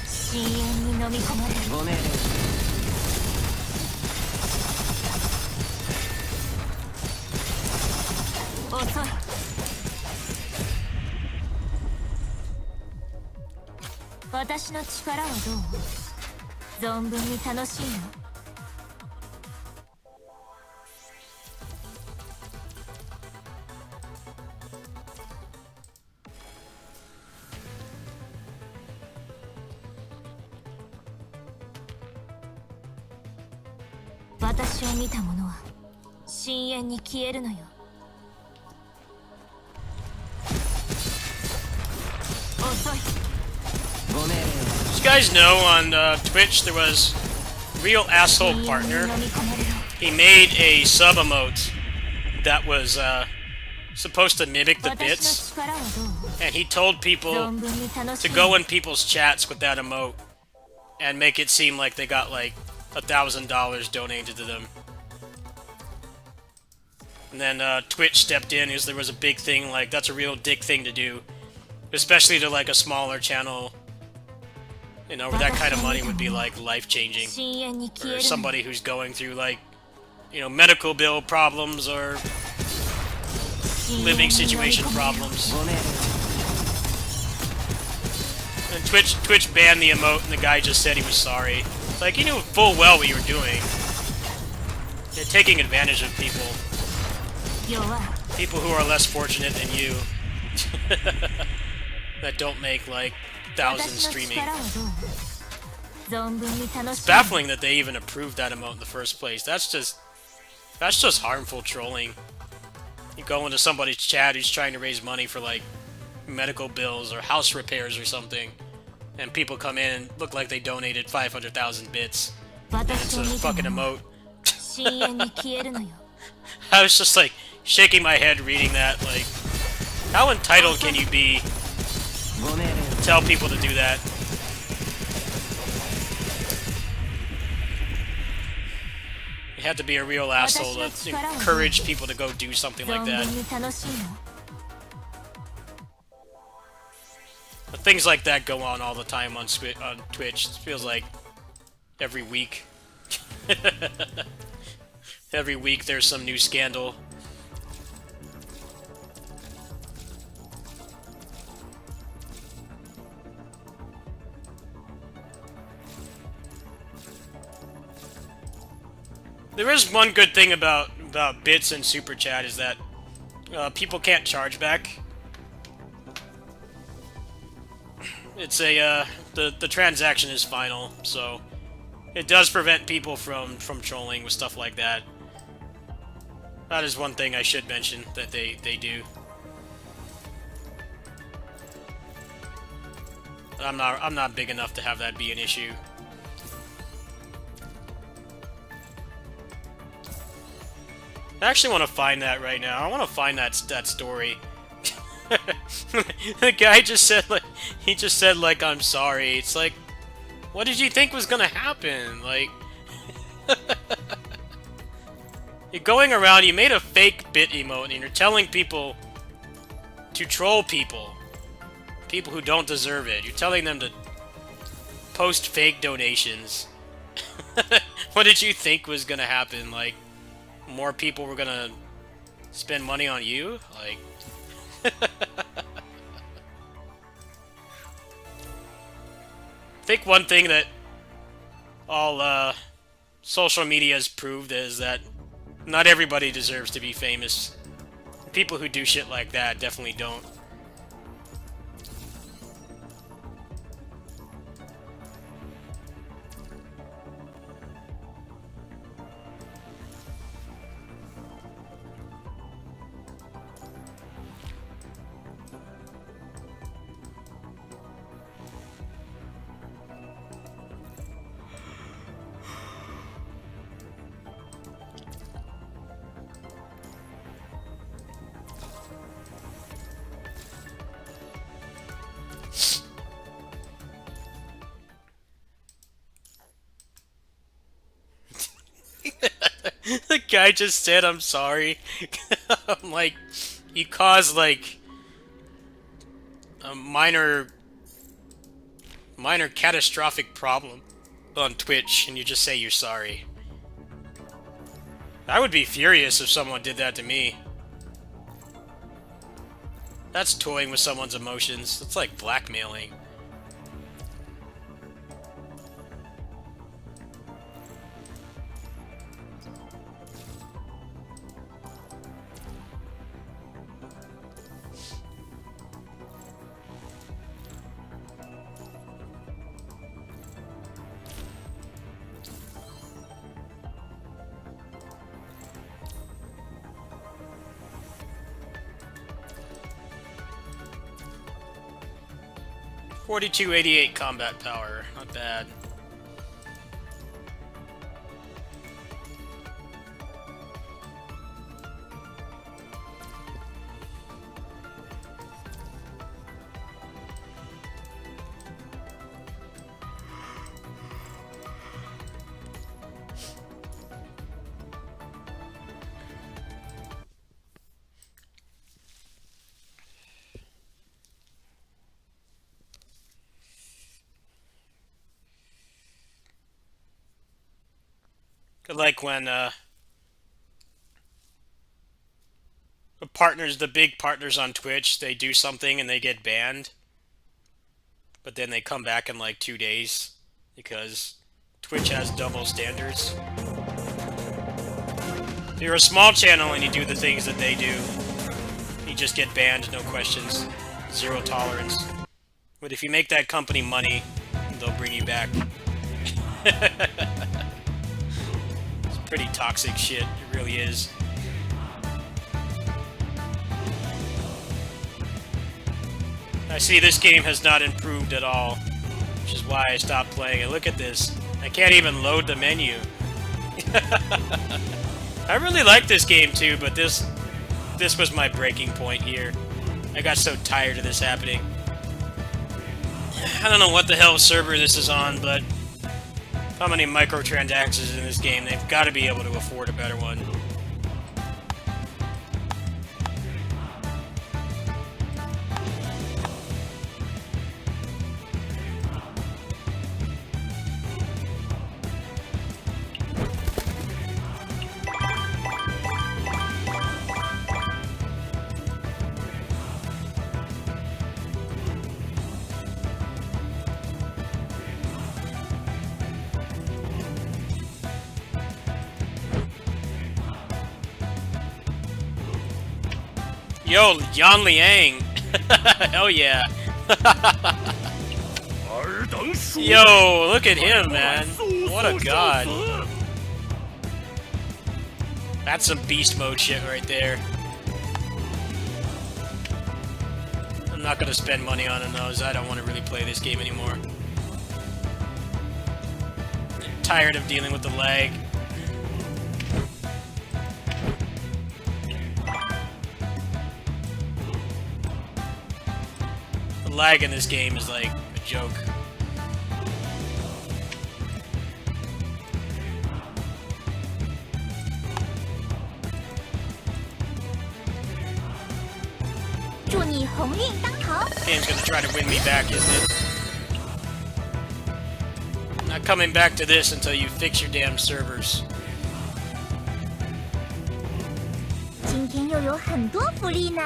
深淵に飲み込まれるご命令遅い私の力はどう存分に楽しいの私を見た者は深淵に消えるのよ遅い ご命令 You guys know on Twitch there was Real Asshole 深淵に Partner. 飲み込まれる He made a sub emote that was supposed to mimic the 私の bits, 力はどう and he told people 存分に楽し to い go in people's chats with that emote and make it seem like they got like $1,000 donated to them. And then Twitch stepped in because there was a big thing like that's a real dick thing to do, especially to like a smaller channel. You know, where that kind of money would be like life changing, 深淵に消え or るの somebody who's going through like, you know, medical bill problems or 深淵に living 飲み situation 込まれる problems. ご命令 And Twitch banned the emote, and the guy just said he was sorry. It's like you knew full well what you were doing. You're taking advantage of people, 弱い people who are less fortunate than you, that don't make like thousands 私の streaming. 力はどう存分に楽 It's しい baffling that they even approved that emote in the first place. That's just harmful trolling. You go into somebody's chat who's trying to raise money for like medical bills or house repairs or something, and people come in and look like they donated 500,000 bits. It's 私を a 見た fucking 者は emote. 深淵に消えるのよ I was just like shaking my head reading that. Like, how entitled can you be ご命令 to tell people to do that? You have to be a real asshole to encourage people to go do something like 存 that. 分に楽しいの But things like that go on all the time on Twitch. It feels like every week. Every week there's some new scandal. There is one good thing about bits and super chat is that people can't charge back. It's a the transaction is final, so it does prevent people from trolling with stuff like that. That is one thing I should mention that they do. I'm not big enough to have that be an issue. I actually want to find that right now. I want to find that story. The guy just said like I'm sorry. It's like, what did you think was gonna happen? Like, you're going around. You made a fake bit emote, and you're telling people to troll people who don't deserve it. You're telling them to post fake donations. What did you think was gonna happen? Like, more people were gonna spend money on you? Like, I think one thing that all social media has proved is that not everybody deserves to be famous. People who do shit like that definitely don't. guy just said I'm sorry. I'm like, you caused like a minor catastrophic problem on Twitch, and you just say you're sorry. I would be furious if someone did that to me. That's toying with someone's emotions. It's like blackmailing. $4288 combat power, not bad. Like when the big partners on Twitch, they do something and they get banned, but then they come back in like 2 days because Twitch has double standards. If you're a small channel and you do the things that they do, you just get banned, no questions, zero tolerance. But if you make that company money, they'll bring you back. Pretty toxic shit, it really is. I see this game has not improved at all, which is why I stopped playing it. Look at this. I can't even load the menu. I really like this game too, but this was my breaking point here. I got so tired of this happening. I don't know what the hell server this is on, but how many microtransactions in this game? They've got to be able to afford a better one. Yo, Yan Liang! Hell yeah! Yo, look at him, man! What a god! That's some beast mode shit right there. I'm not gonna spend money on those. I don't want to really play this game anymore. I'm tired of dealing with the lag. The lag in this game is like a joke. Game's gonna try to win me back, isn't it? Not coming back to this until you fix your damn servers. 今天又有很多福利呢。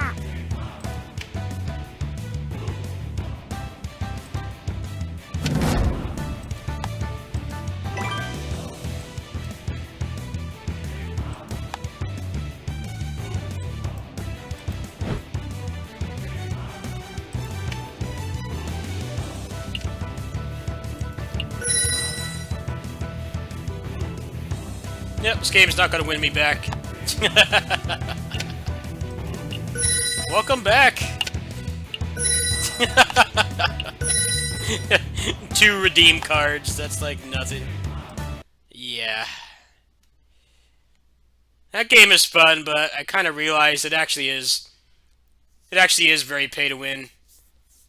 Yep, this game's not gonna win me back. Welcome back! 2 redeem cards, that's like nothing. Yeah. That game is fun, but I kind of realized it actually is very pay to win.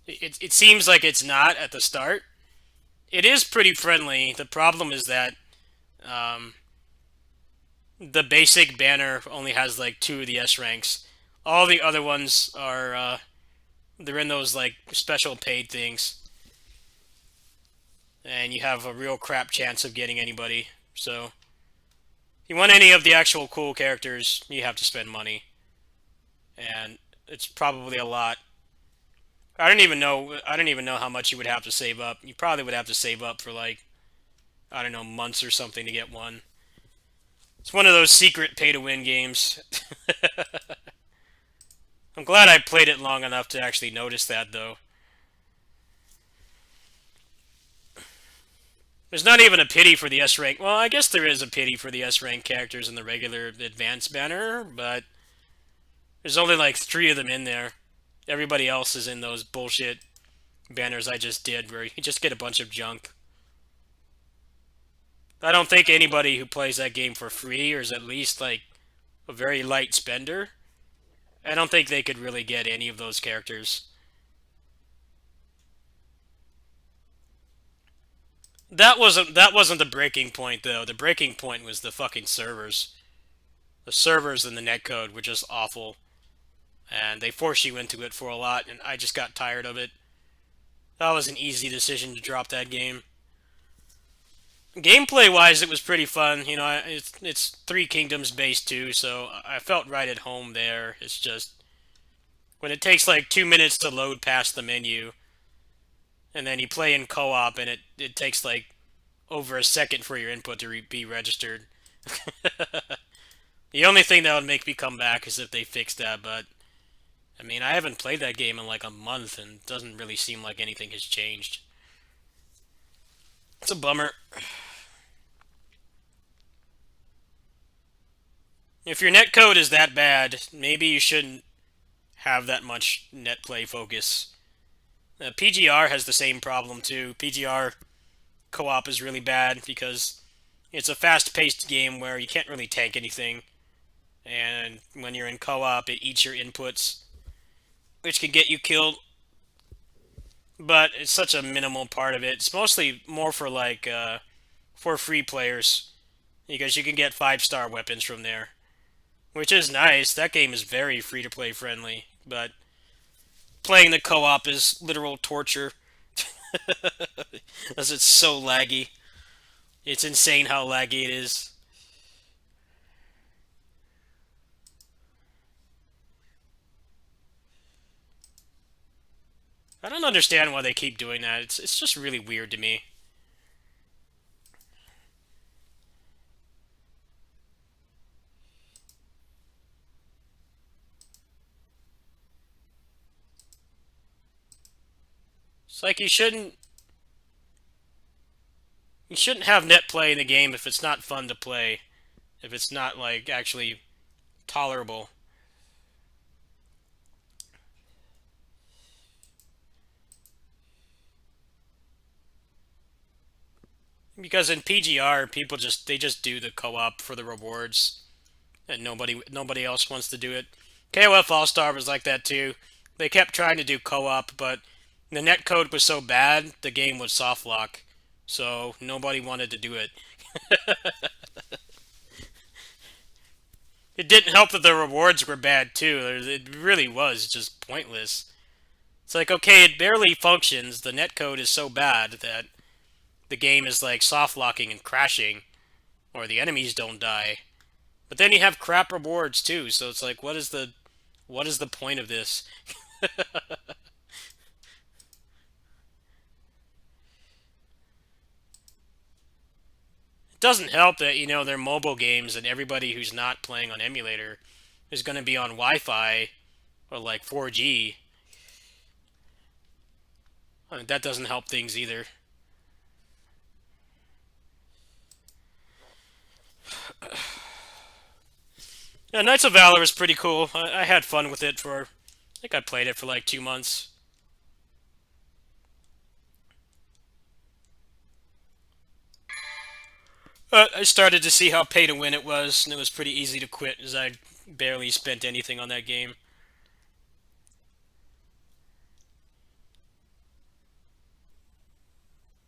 It seems like it's not at the start. It is pretty friendly. The problem is that the basic banner only has like 2 of the S ranks. All the other ones are they're in those like special paid things, and you have a real crap chance of getting anybody. So, if you want any of the actual cool characters, you have to spend money, and it's probably a lot. I don't even know. I don't even know how much you would have to save up. You probably would have to save up for like, I don't know, months or something to get one. It's one of those secret pay-to-win games. I'm glad I played it long enough to actually notice that, though. There's not even a pity for the S rank. Well, I guess there is a pity for the S rank characters in the regular advanced banner, but there's only like 3 of them in there. Everybody else is in those bullshit banners I just did, where you just get a bunch of junk. I don't think anybody who plays that game for free, or is at least like a very light spender, I don't think they could really get any of those characters. That wasn't the breaking point, though. The breaking point was the fucking servers. The servers and the netcode were just awful, and they force you into it for a lot, and I just got tired of it. That was an easy decision to drop that game. Gameplay-wise, it was pretty fun. You know, it's Three Kingdoms based too, so I felt right at home there. It's just when it takes like 2 minutes to load past the menu, and then you play in co-op, and it takes like over a second for your input to be registered. The only thing that would make me come back is if they fixed that, but I mean, I haven't played that game in like a month, and it doesn't really seem like anything has changed. It's a bummer. If your netcode is that bad, maybe you shouldn't have that much net play focus. PGR has the same problem too. PGR co-op is really bad because it's a fast-paced game where you can't really tank anything. And when you're in co-op, it eats your inputs, which can get you killed. But it's such a minimal part of it. It's mostly more for like for free players, because you can get 5-star weapons from there, which is nice. That game is very free-to-play friendly, but playing the co-op is literal torture. Because it's so laggy. It's insane how laggy it is. I don't understand why they keep doing that. It's just really weird to me. It's like you shouldn't have net play in the game if it's not fun to play, if it's not like actually tolerable. Because in PGR, people just do the co-op for the rewards, and nobody else wants to do it. KOF All-Star was like that too. They kept trying to do co-op, but the netcode was so bad, the game would soft lock, so nobody wanted to do it. It didn't help that the rewards were bad too. It really was just pointless. It's like, okay, it barely functions. The netcode is so bad that the game is like soft locking and crashing, or the enemies don't die. But then you have crap rewards too, so it's like, what is the point of this? It doesn't help that, you know, they're mobile games and everybody who's not playing on emulator is going to be on Wi-Fi or like 4G. I mean, that doesn't help things either. Yeah, Knights of Valor is pretty cool. I had fun with it for... I think I played it for like 2 months. I started to see how pay-to-win it was, and it was pretty easy to quit, as I barely spent anything on that game.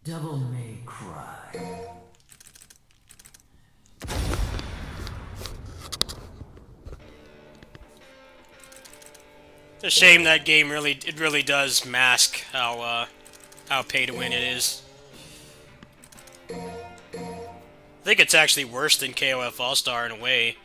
Devil May Cry. It's a shame that game really does mask how pay to win it is. I think it's actually worse than KOF All-Star in a way.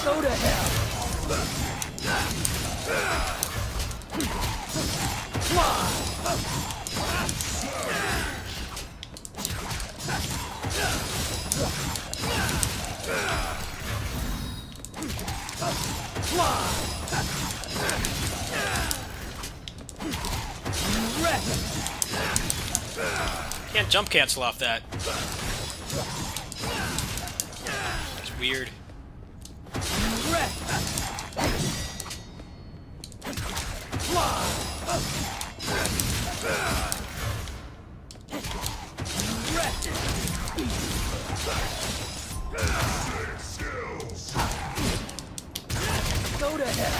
Go to hell. Can't jump cancel off that. It's weird. Go to hell.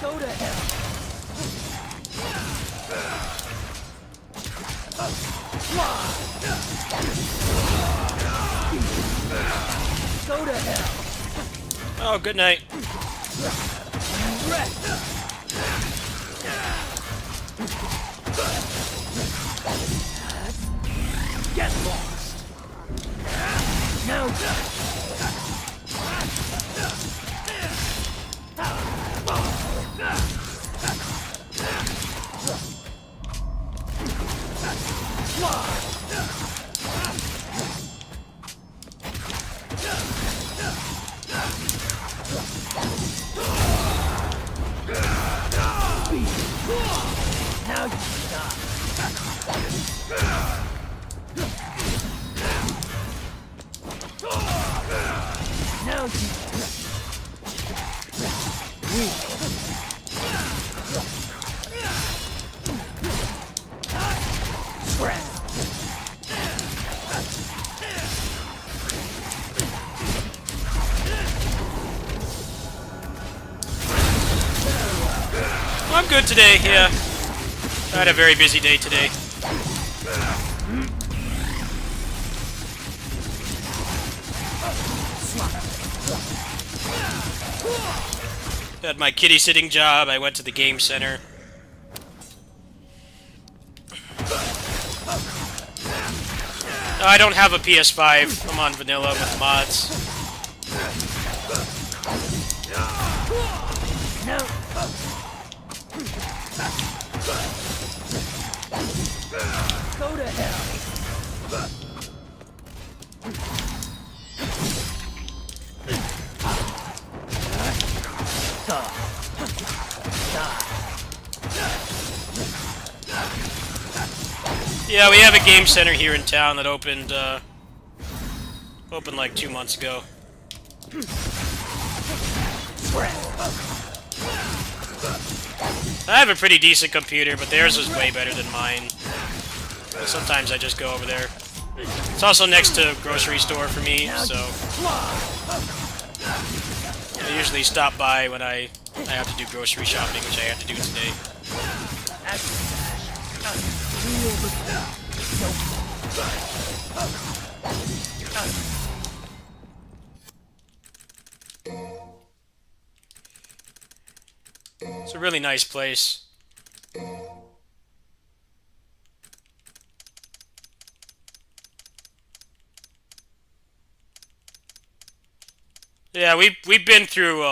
Go to hell. Go to hell. Oh, good night. Get lost. Now Now you stop. Now you I'm good today, yeah. I had a very busy day today. Had my kitty sitting job, I went to the game center. No, I don't have a PS5. I'm on vanilla with mods. go to hell. Yeah, we have a game center here in town that opened like 2 months ago. I have a pretty decent computer, but theirs is way better than mine. Sometimes I just go over there. It's also next to a grocery store for me, so I usually stop by when I have to do grocery shopping, which I have to do today. It's a really nice place. Yeah, we've been through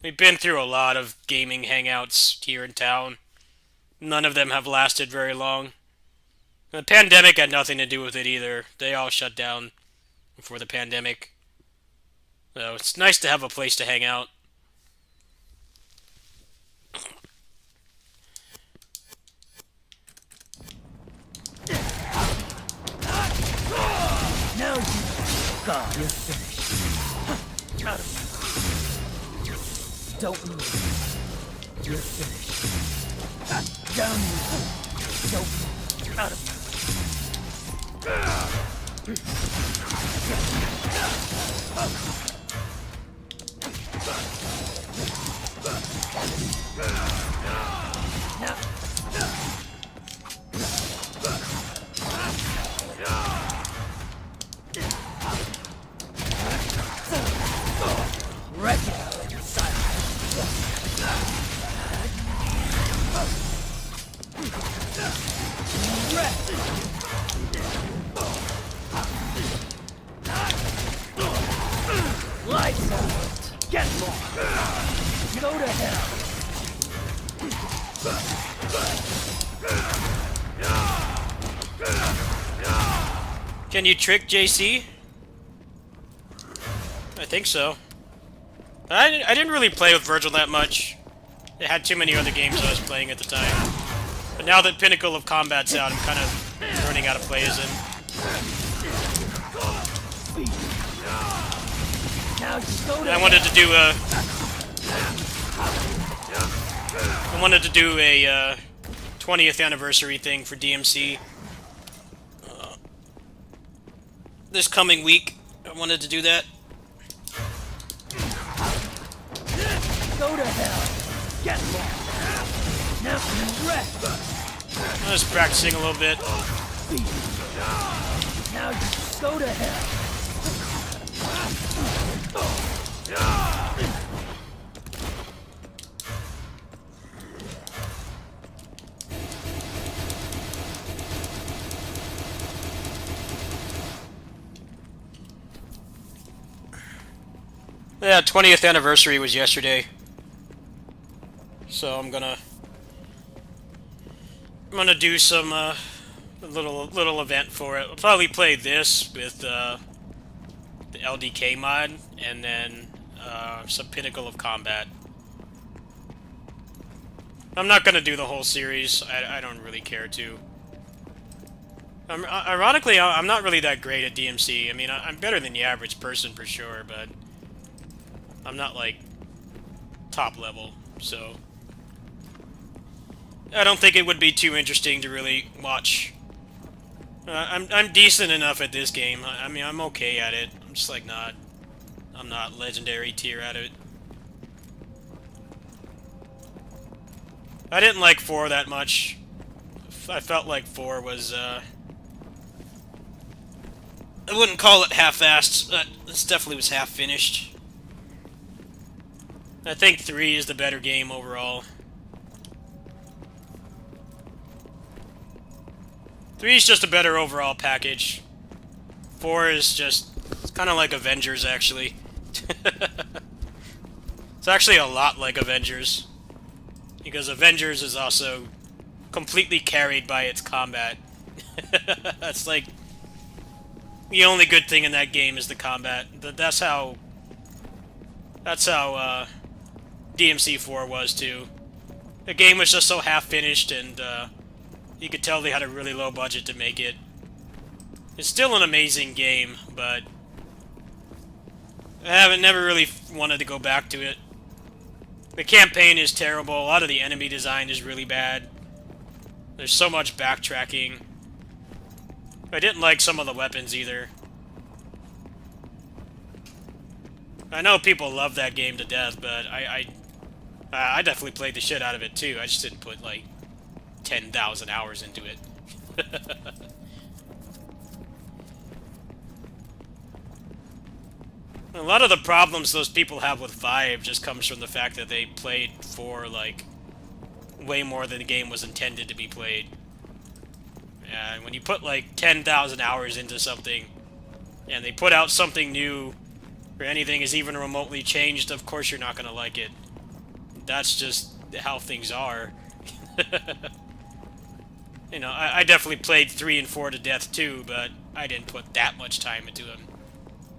We've been through a lot of gaming hangouts here in town. None of them have lasted very long. The pandemic had nothing to do with it either. They all shut down before the pandemic. So it's nice to have a place to hang out. Now you God, you're finished. Out of here. Don't move. You're finished. Down you. Don't move. Out of here. Now. Wreck it out in silence. Lights out. Get lost. Go to hell. Can you trick JC? I think so. I didn't really play with Virgil that much. It had too many other games I was playing at the time. But now that Pinnacle of Combat's out, I'm kind of learning how to play as him. Now just go to I wanted to do a 20th anniversary thing for DMC. This coming week, I wanted to do that. Go to hell. Get lost. Now rest. I was practicing a little bit. Now just go to hell. Yeah, 20th anniversary was yesterday. So I'm gonna do some a little event for it. I'll probably play this with the LDK mod and then some Pinnacle of Combat. I'm not gonna do the whole series. I don't really care to. Ironically, I'm not really that great at DMC. I mean, I'm better than the average person for sure, but I'm not like top level, so I don't think it would be too interesting to really watch. I'm decent enough at this game. I mean, I'm okay at it. I'm just like I'm not legendary tier at it. I didn't like 4 that much. I felt like 4 was I wouldn't call it half-assed, but this definitely was half-finished. I think 3 is the better game overall. 3 is just a better overall package. 4 is just... it's kind of like Avengers, actually. It's actually a lot like Avengers. Because Avengers is also completely carried by its combat. That's like... the only good thing in that game is the combat. That's how DMC4 was too. The game was just so half-finished, and you could tell they had a really low budget to make it. It's still an amazing game, but I never really wanted to go back to it. The campaign is terrible. A lot of the enemy design is really bad. There's so much backtracking. I didn't like some of the weapons either. I know people love that game to death, but I definitely played the shit out of it too. I just didn't put like 10,000 hours into it. A lot of the problems those people have with 5 just comes from the fact that they played 4 like way more than the game was intended to be played. And when you put like 10,000 hours into something and they put out something new or anything is even remotely changed, of course you're not going to like it. that's just how things are. You know, I definitely played 3 and 4 to death too, but I didn't put that much time into them.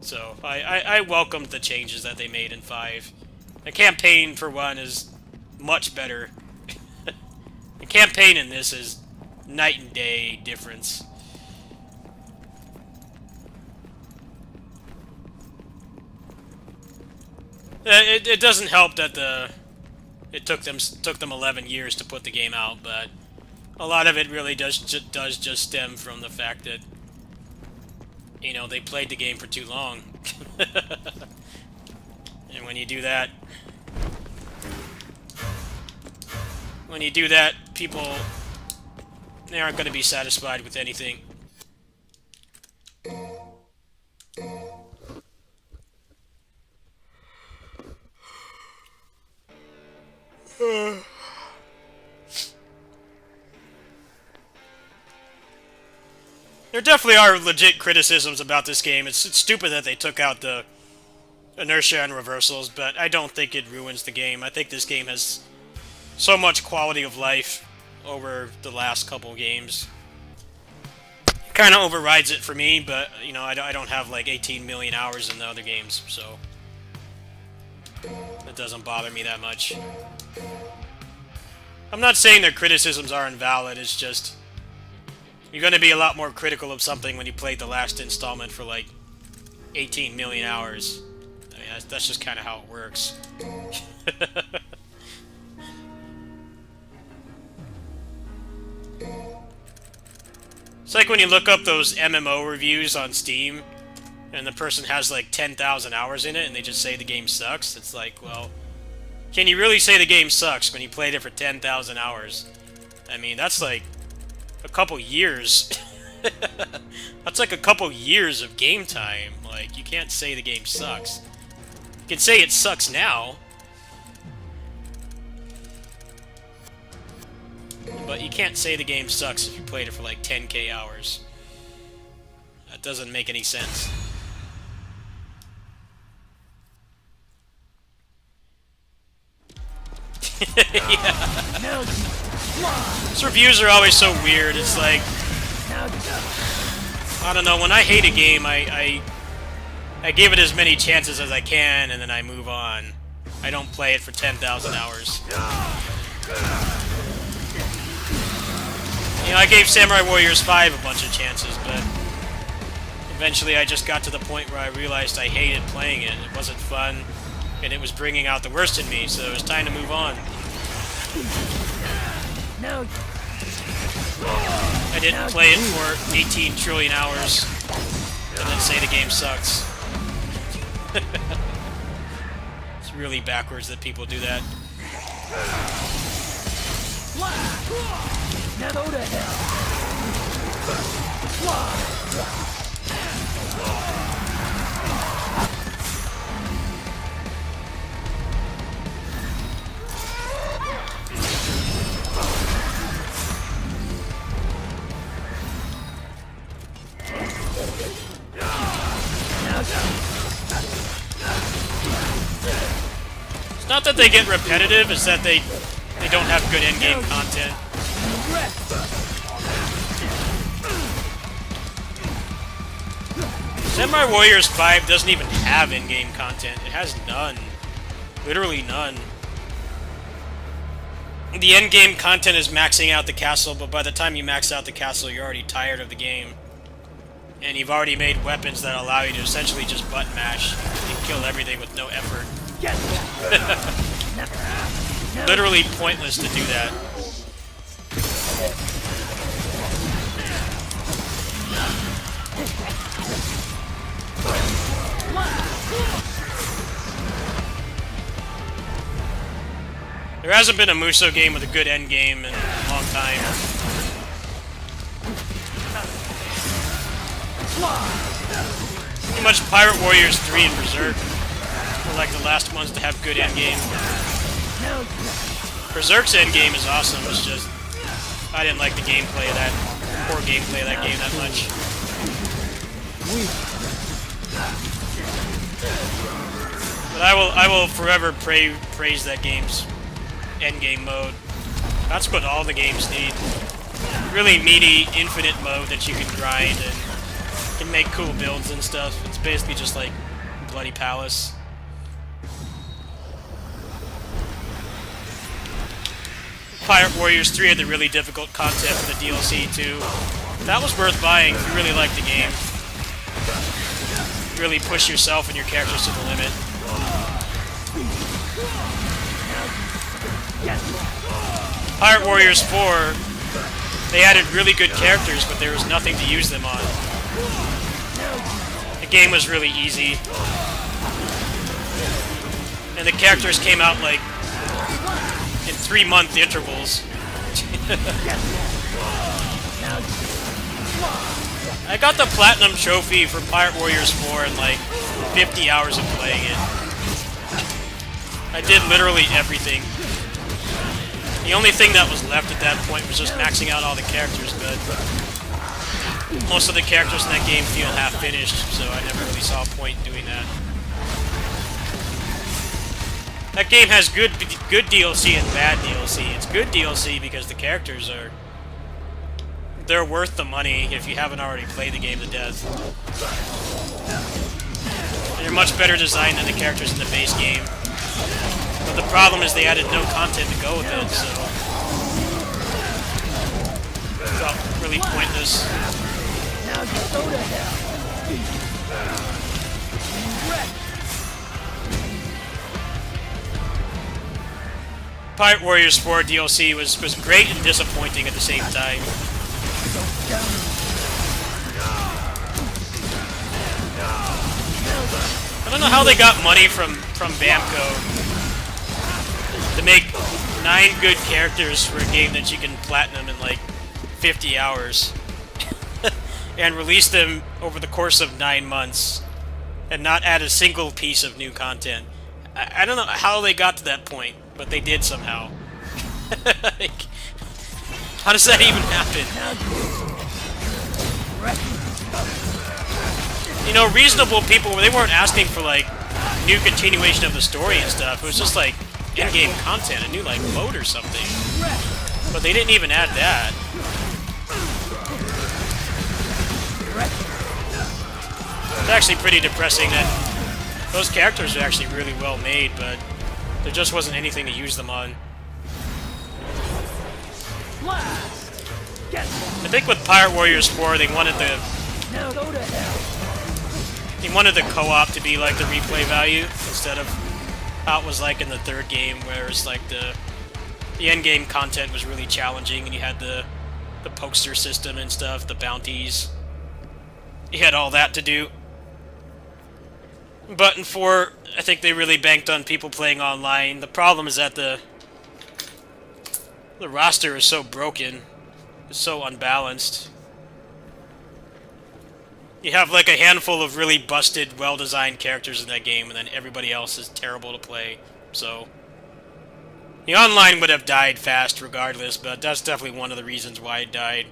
So I welcomed the changes that they made in 5. The campaign, for one, is much better. The campaign in this is night and day difference. It doesn't help that it took them 11 years to put the game out, but a lot of it really does just stem from the fact that, you know, they played the game for too long. And when you do that, people, they aren't going to be satisfied with anything. There definitely are legit criticisms about this game. It's stupid that they took out the inertia and reversals, but I don't think it ruins the game. I think this game has so much quality of life over the last couple games. It kind of overrides it for me, but, you know, I don't have like 18 million hours in the other games, so it doesn't bother me that much. I'm not saying their criticisms are invalid, it's just you're going to be a lot more critical of something when you played the last installment for like 18 million hours. I mean, that's just kind of how it works. It's like when you look up those MMO reviews on Steam, and the person has like 10,000 hours in it, and they just say the game sucks. It's like, well, can you really say the game sucks when you played it for 10,000 hours? I mean, that's like a couple years. That's like a couple years of game time. Like, you can't say the game sucks. You can say it sucks now, but you can't say the game sucks if you played it for like 10k hours. That doesn't make any sense. Yeah. These reviews are always so weird. It's like, I don't know, when I hate a game, I give it as many chances as I can, and then I move on. I don't play it for 10,000 hours. You know, I gave Samurai Warriors 5 a bunch of chances, but eventually I just got to the point where I realized I hated playing it. It wasn't fun, and it was bringing out the worst in me, so it was time to move on. I didn't play it for 18 trillion hours and then say the game sucks. It's really backwards that people do that. It's not that they get repetitive, it's that they don't have good in-game content. Samurai Warriors 5 doesn't even have in-game content. It has none. Literally none. The end-game content is maxing out the castle, but by the time you max out the castle, you're already tired of the game. And you've already made weapons that allow you to essentially just button mash and kill everything with no effort. Literally pointless to do that. There hasn't been a Musou game with a good end game in a long time. Pretty much Pirate Warriors 3 and Berserk were like the last ones to have good end game. Berserk's end game is awesome, it's just I didn't like the gameplay of that, poor gameplay of that game that much. But I will forever praise that game's endgame mode. That's what all the games need. Really meaty, infinite mode that you can grind and can make cool builds and stuff. It's basically just like Bloody Palace. Pirate Warriors 3 had the really difficult content for the DLC too. That was worth buying if you really liked the game. Really push yourself and your characters to the limit. Pirate Warriors 4, they added really good characters, but there was nothing to use them on. The game was really easy. And the characters came out like in 3-month intervals. I got the Platinum Trophy for Pirate Warriors 4 in like 50 hours of playing it. I did literally everything. The only thing that was left at that point was just maxing out all the characters, but most of the characters in that game feel half finished, so I never really saw a point in doing that. That game has good DLC and bad DLC. It's good DLC because the characters are... they're worth the money if you haven't already played the game to death. They're much better designed than the characters in the base game. But the problem is they added no content to go with it, so... it felt really pointless. Now go to hell. Pirate Warriors 4 DLC was great and disappointing at the same time. I don't know how they got money from Bamco to make 9 good characters for a game that you can platinum in like 50 hours and release them over the course of 9 months and not add a single piece of new content. I don't know how they got to that point, but they did somehow. Like, how does that even happen? You know, reasonable people, they weren't asking for like new continuation of the story and stuff. It was just like in-game content, a new like mode or something. But they didn't even add that. It's actually pretty depressing that those characters are actually really well made, but there just wasn't anything to use them on. I think with Pirate Warriors 4, they wanted the co-op to be like the replay value instead of how it was like in the third game, where it's like the end-game content was really challenging, and you had the poster system and stuff, the bounties. You had all that to do. But in 4, I think they really banked on people playing online. The problem is that the roster is so broken. It's so unbalanced. You have like a handful of really busted, well-designed characters in that game, and then everybody else is terrible to play. So the online would have died fast regardless, but that's definitely one of the reasons why it died.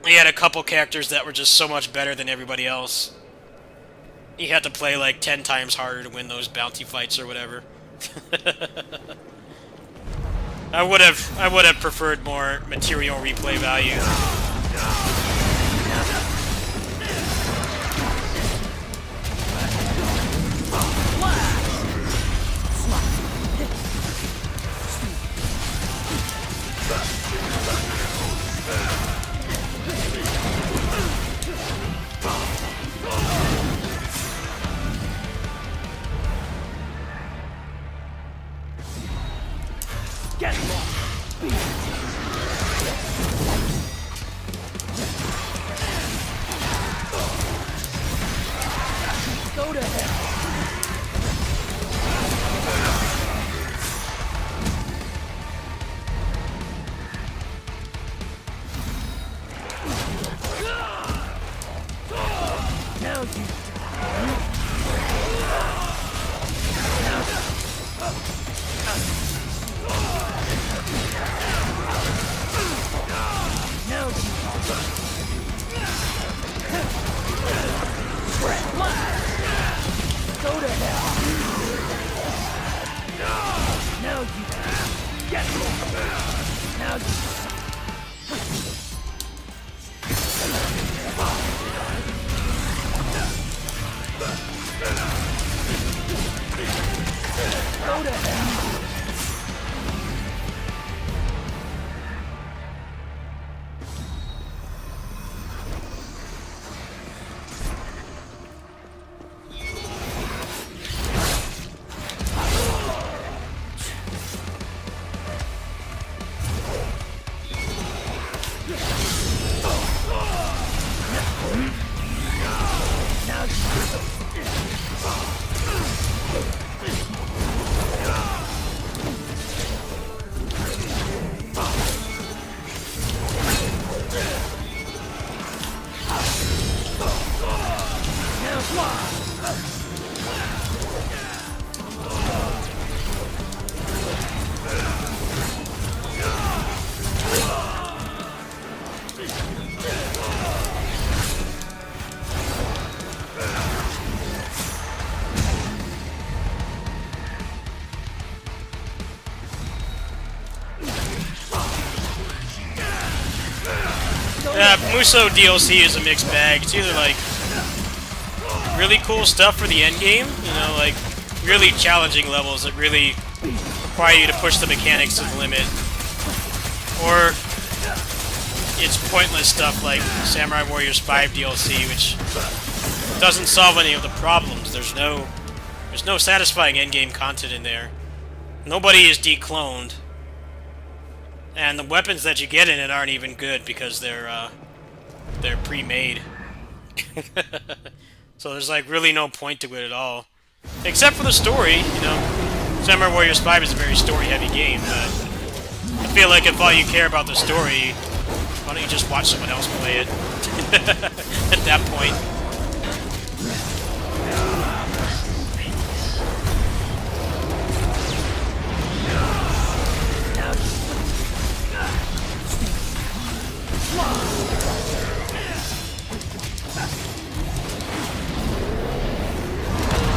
You had a couple characters that were just so much better than everybody else. You had to play like 10 times harder to win those bounty fights or whatever. I would have preferred more material replay value. Go to hell. Yeah, Musou DLC is a mixed bag. It's either like really cool stuff for the end game, you know, like really challenging levels that really require you to push the mechanics to the limit, or it's pointless stuff like Samurai Warriors 5 DLC, which doesn't solve any of the problems. There's no satisfying endgame content in there. Nobody is decloned. And the weapons that you get in it aren't even good because they're pre-made. So there's like really no point to it at all. Except for the story, you know. Samurai Warriors 5 is a very story-heavy game, but I feel like if all you care about the story, why don't you just watch someone else play it? At that point.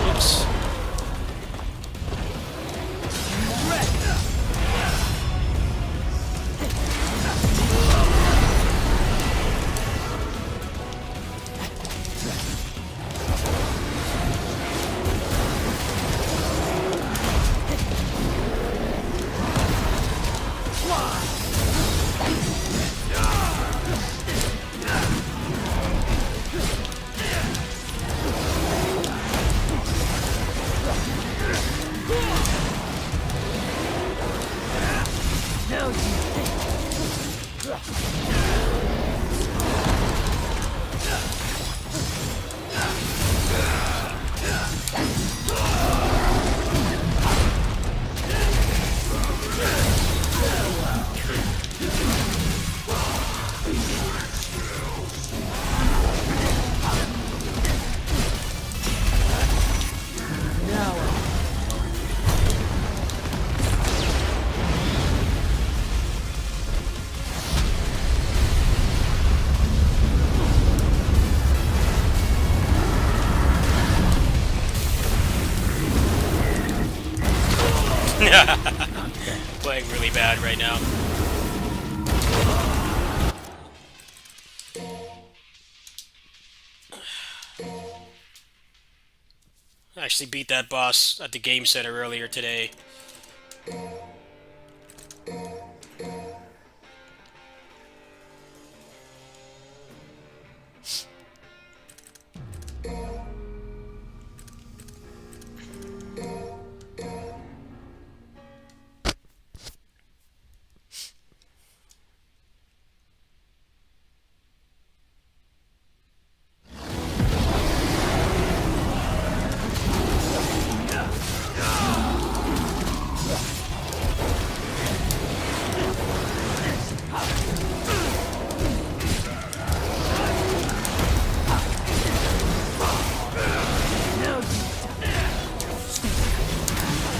Oops. Playing really bad right now. I actually beat that boss at the game center earlier today.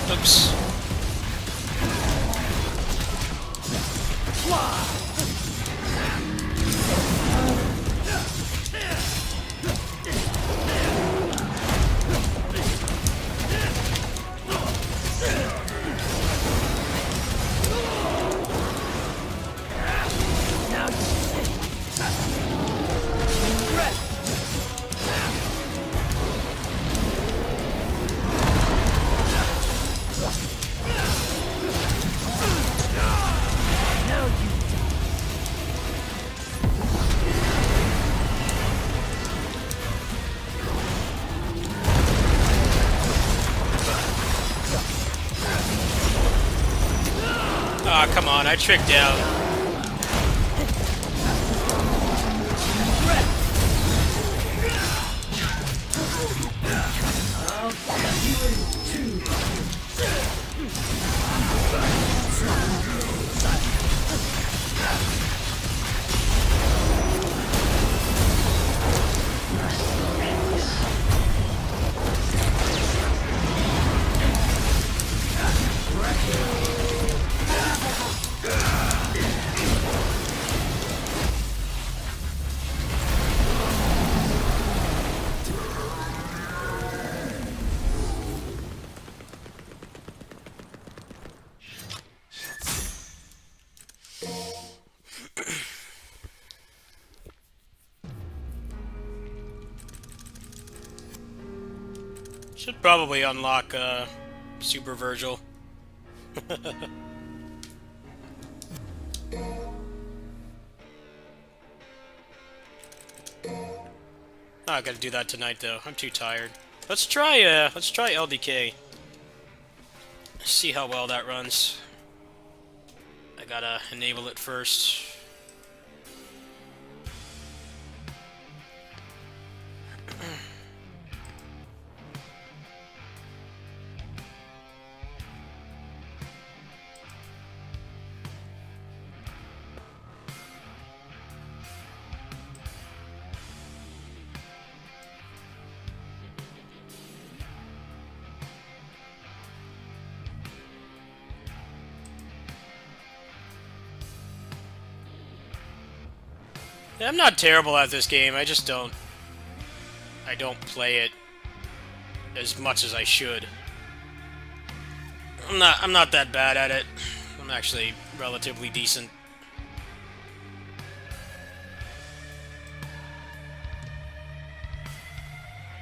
Oops. Aw, come on, I tricked out. Should probably unlock Super Virgil. Oh, I gotta do that tonight though. I'm too tired. Let's try LDK. See how well that runs. I gotta enable it first. Yeah, I'm not terrible at this game. I just don't play it as much as I should. I'm not that bad at it. I'm actually relatively decent.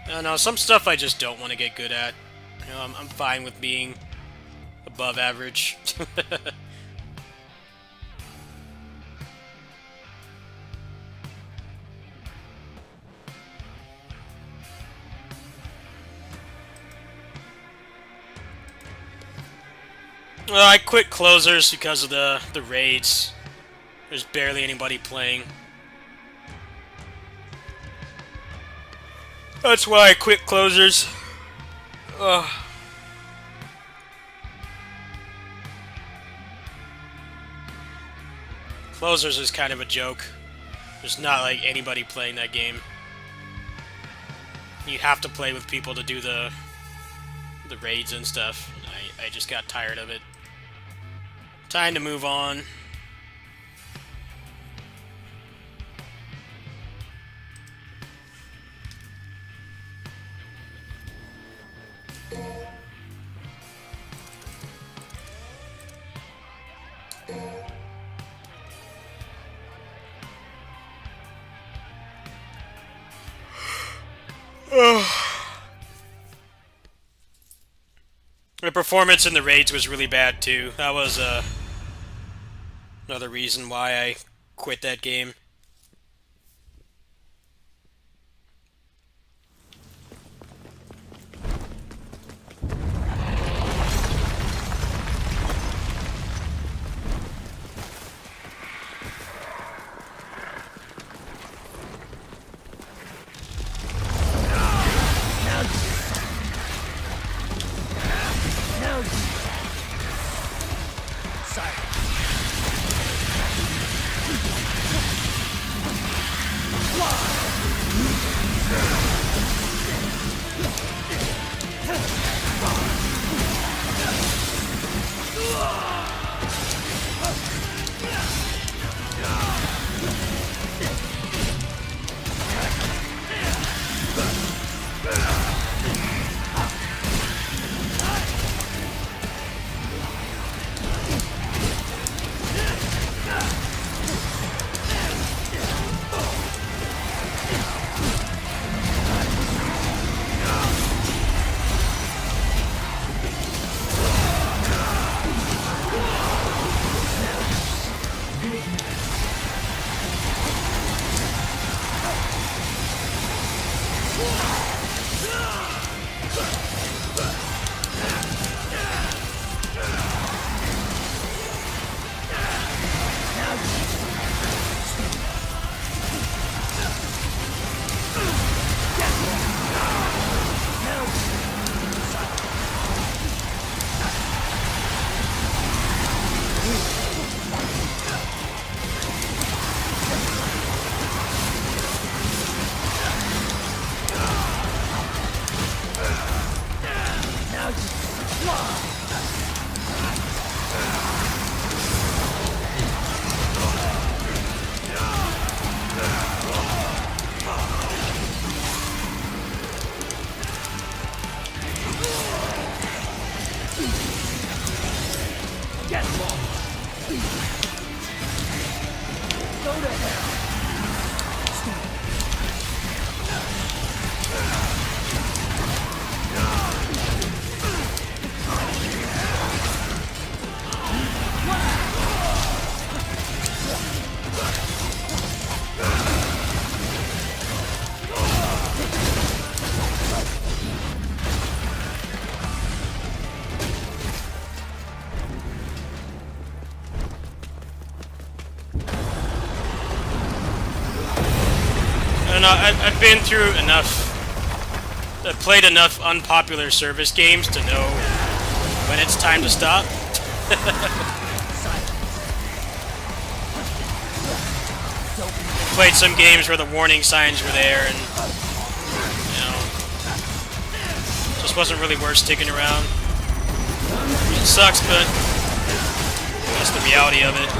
I don't know, some stuff I just don't want to get good at. You know, I'm fine with being above average. Well, I quit closers because of the raids. There's barely anybody playing. That's why I quit closers. Ugh. Closers is kind of a joke. There's not like anybody playing that game. You have to play with people to do the raids and stuff. I just got tired of it. Time to move on. The performance in the raids was really bad too. That was another reason why I quit that game. Go to hell. I don't know, I've been through enough. I've played enough unpopular service games to know when it's time to stop. Played some games where the warning signs were there and, you know, just wasn't really worth sticking around. It sucks, but that's the reality of it.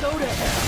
Soda Head!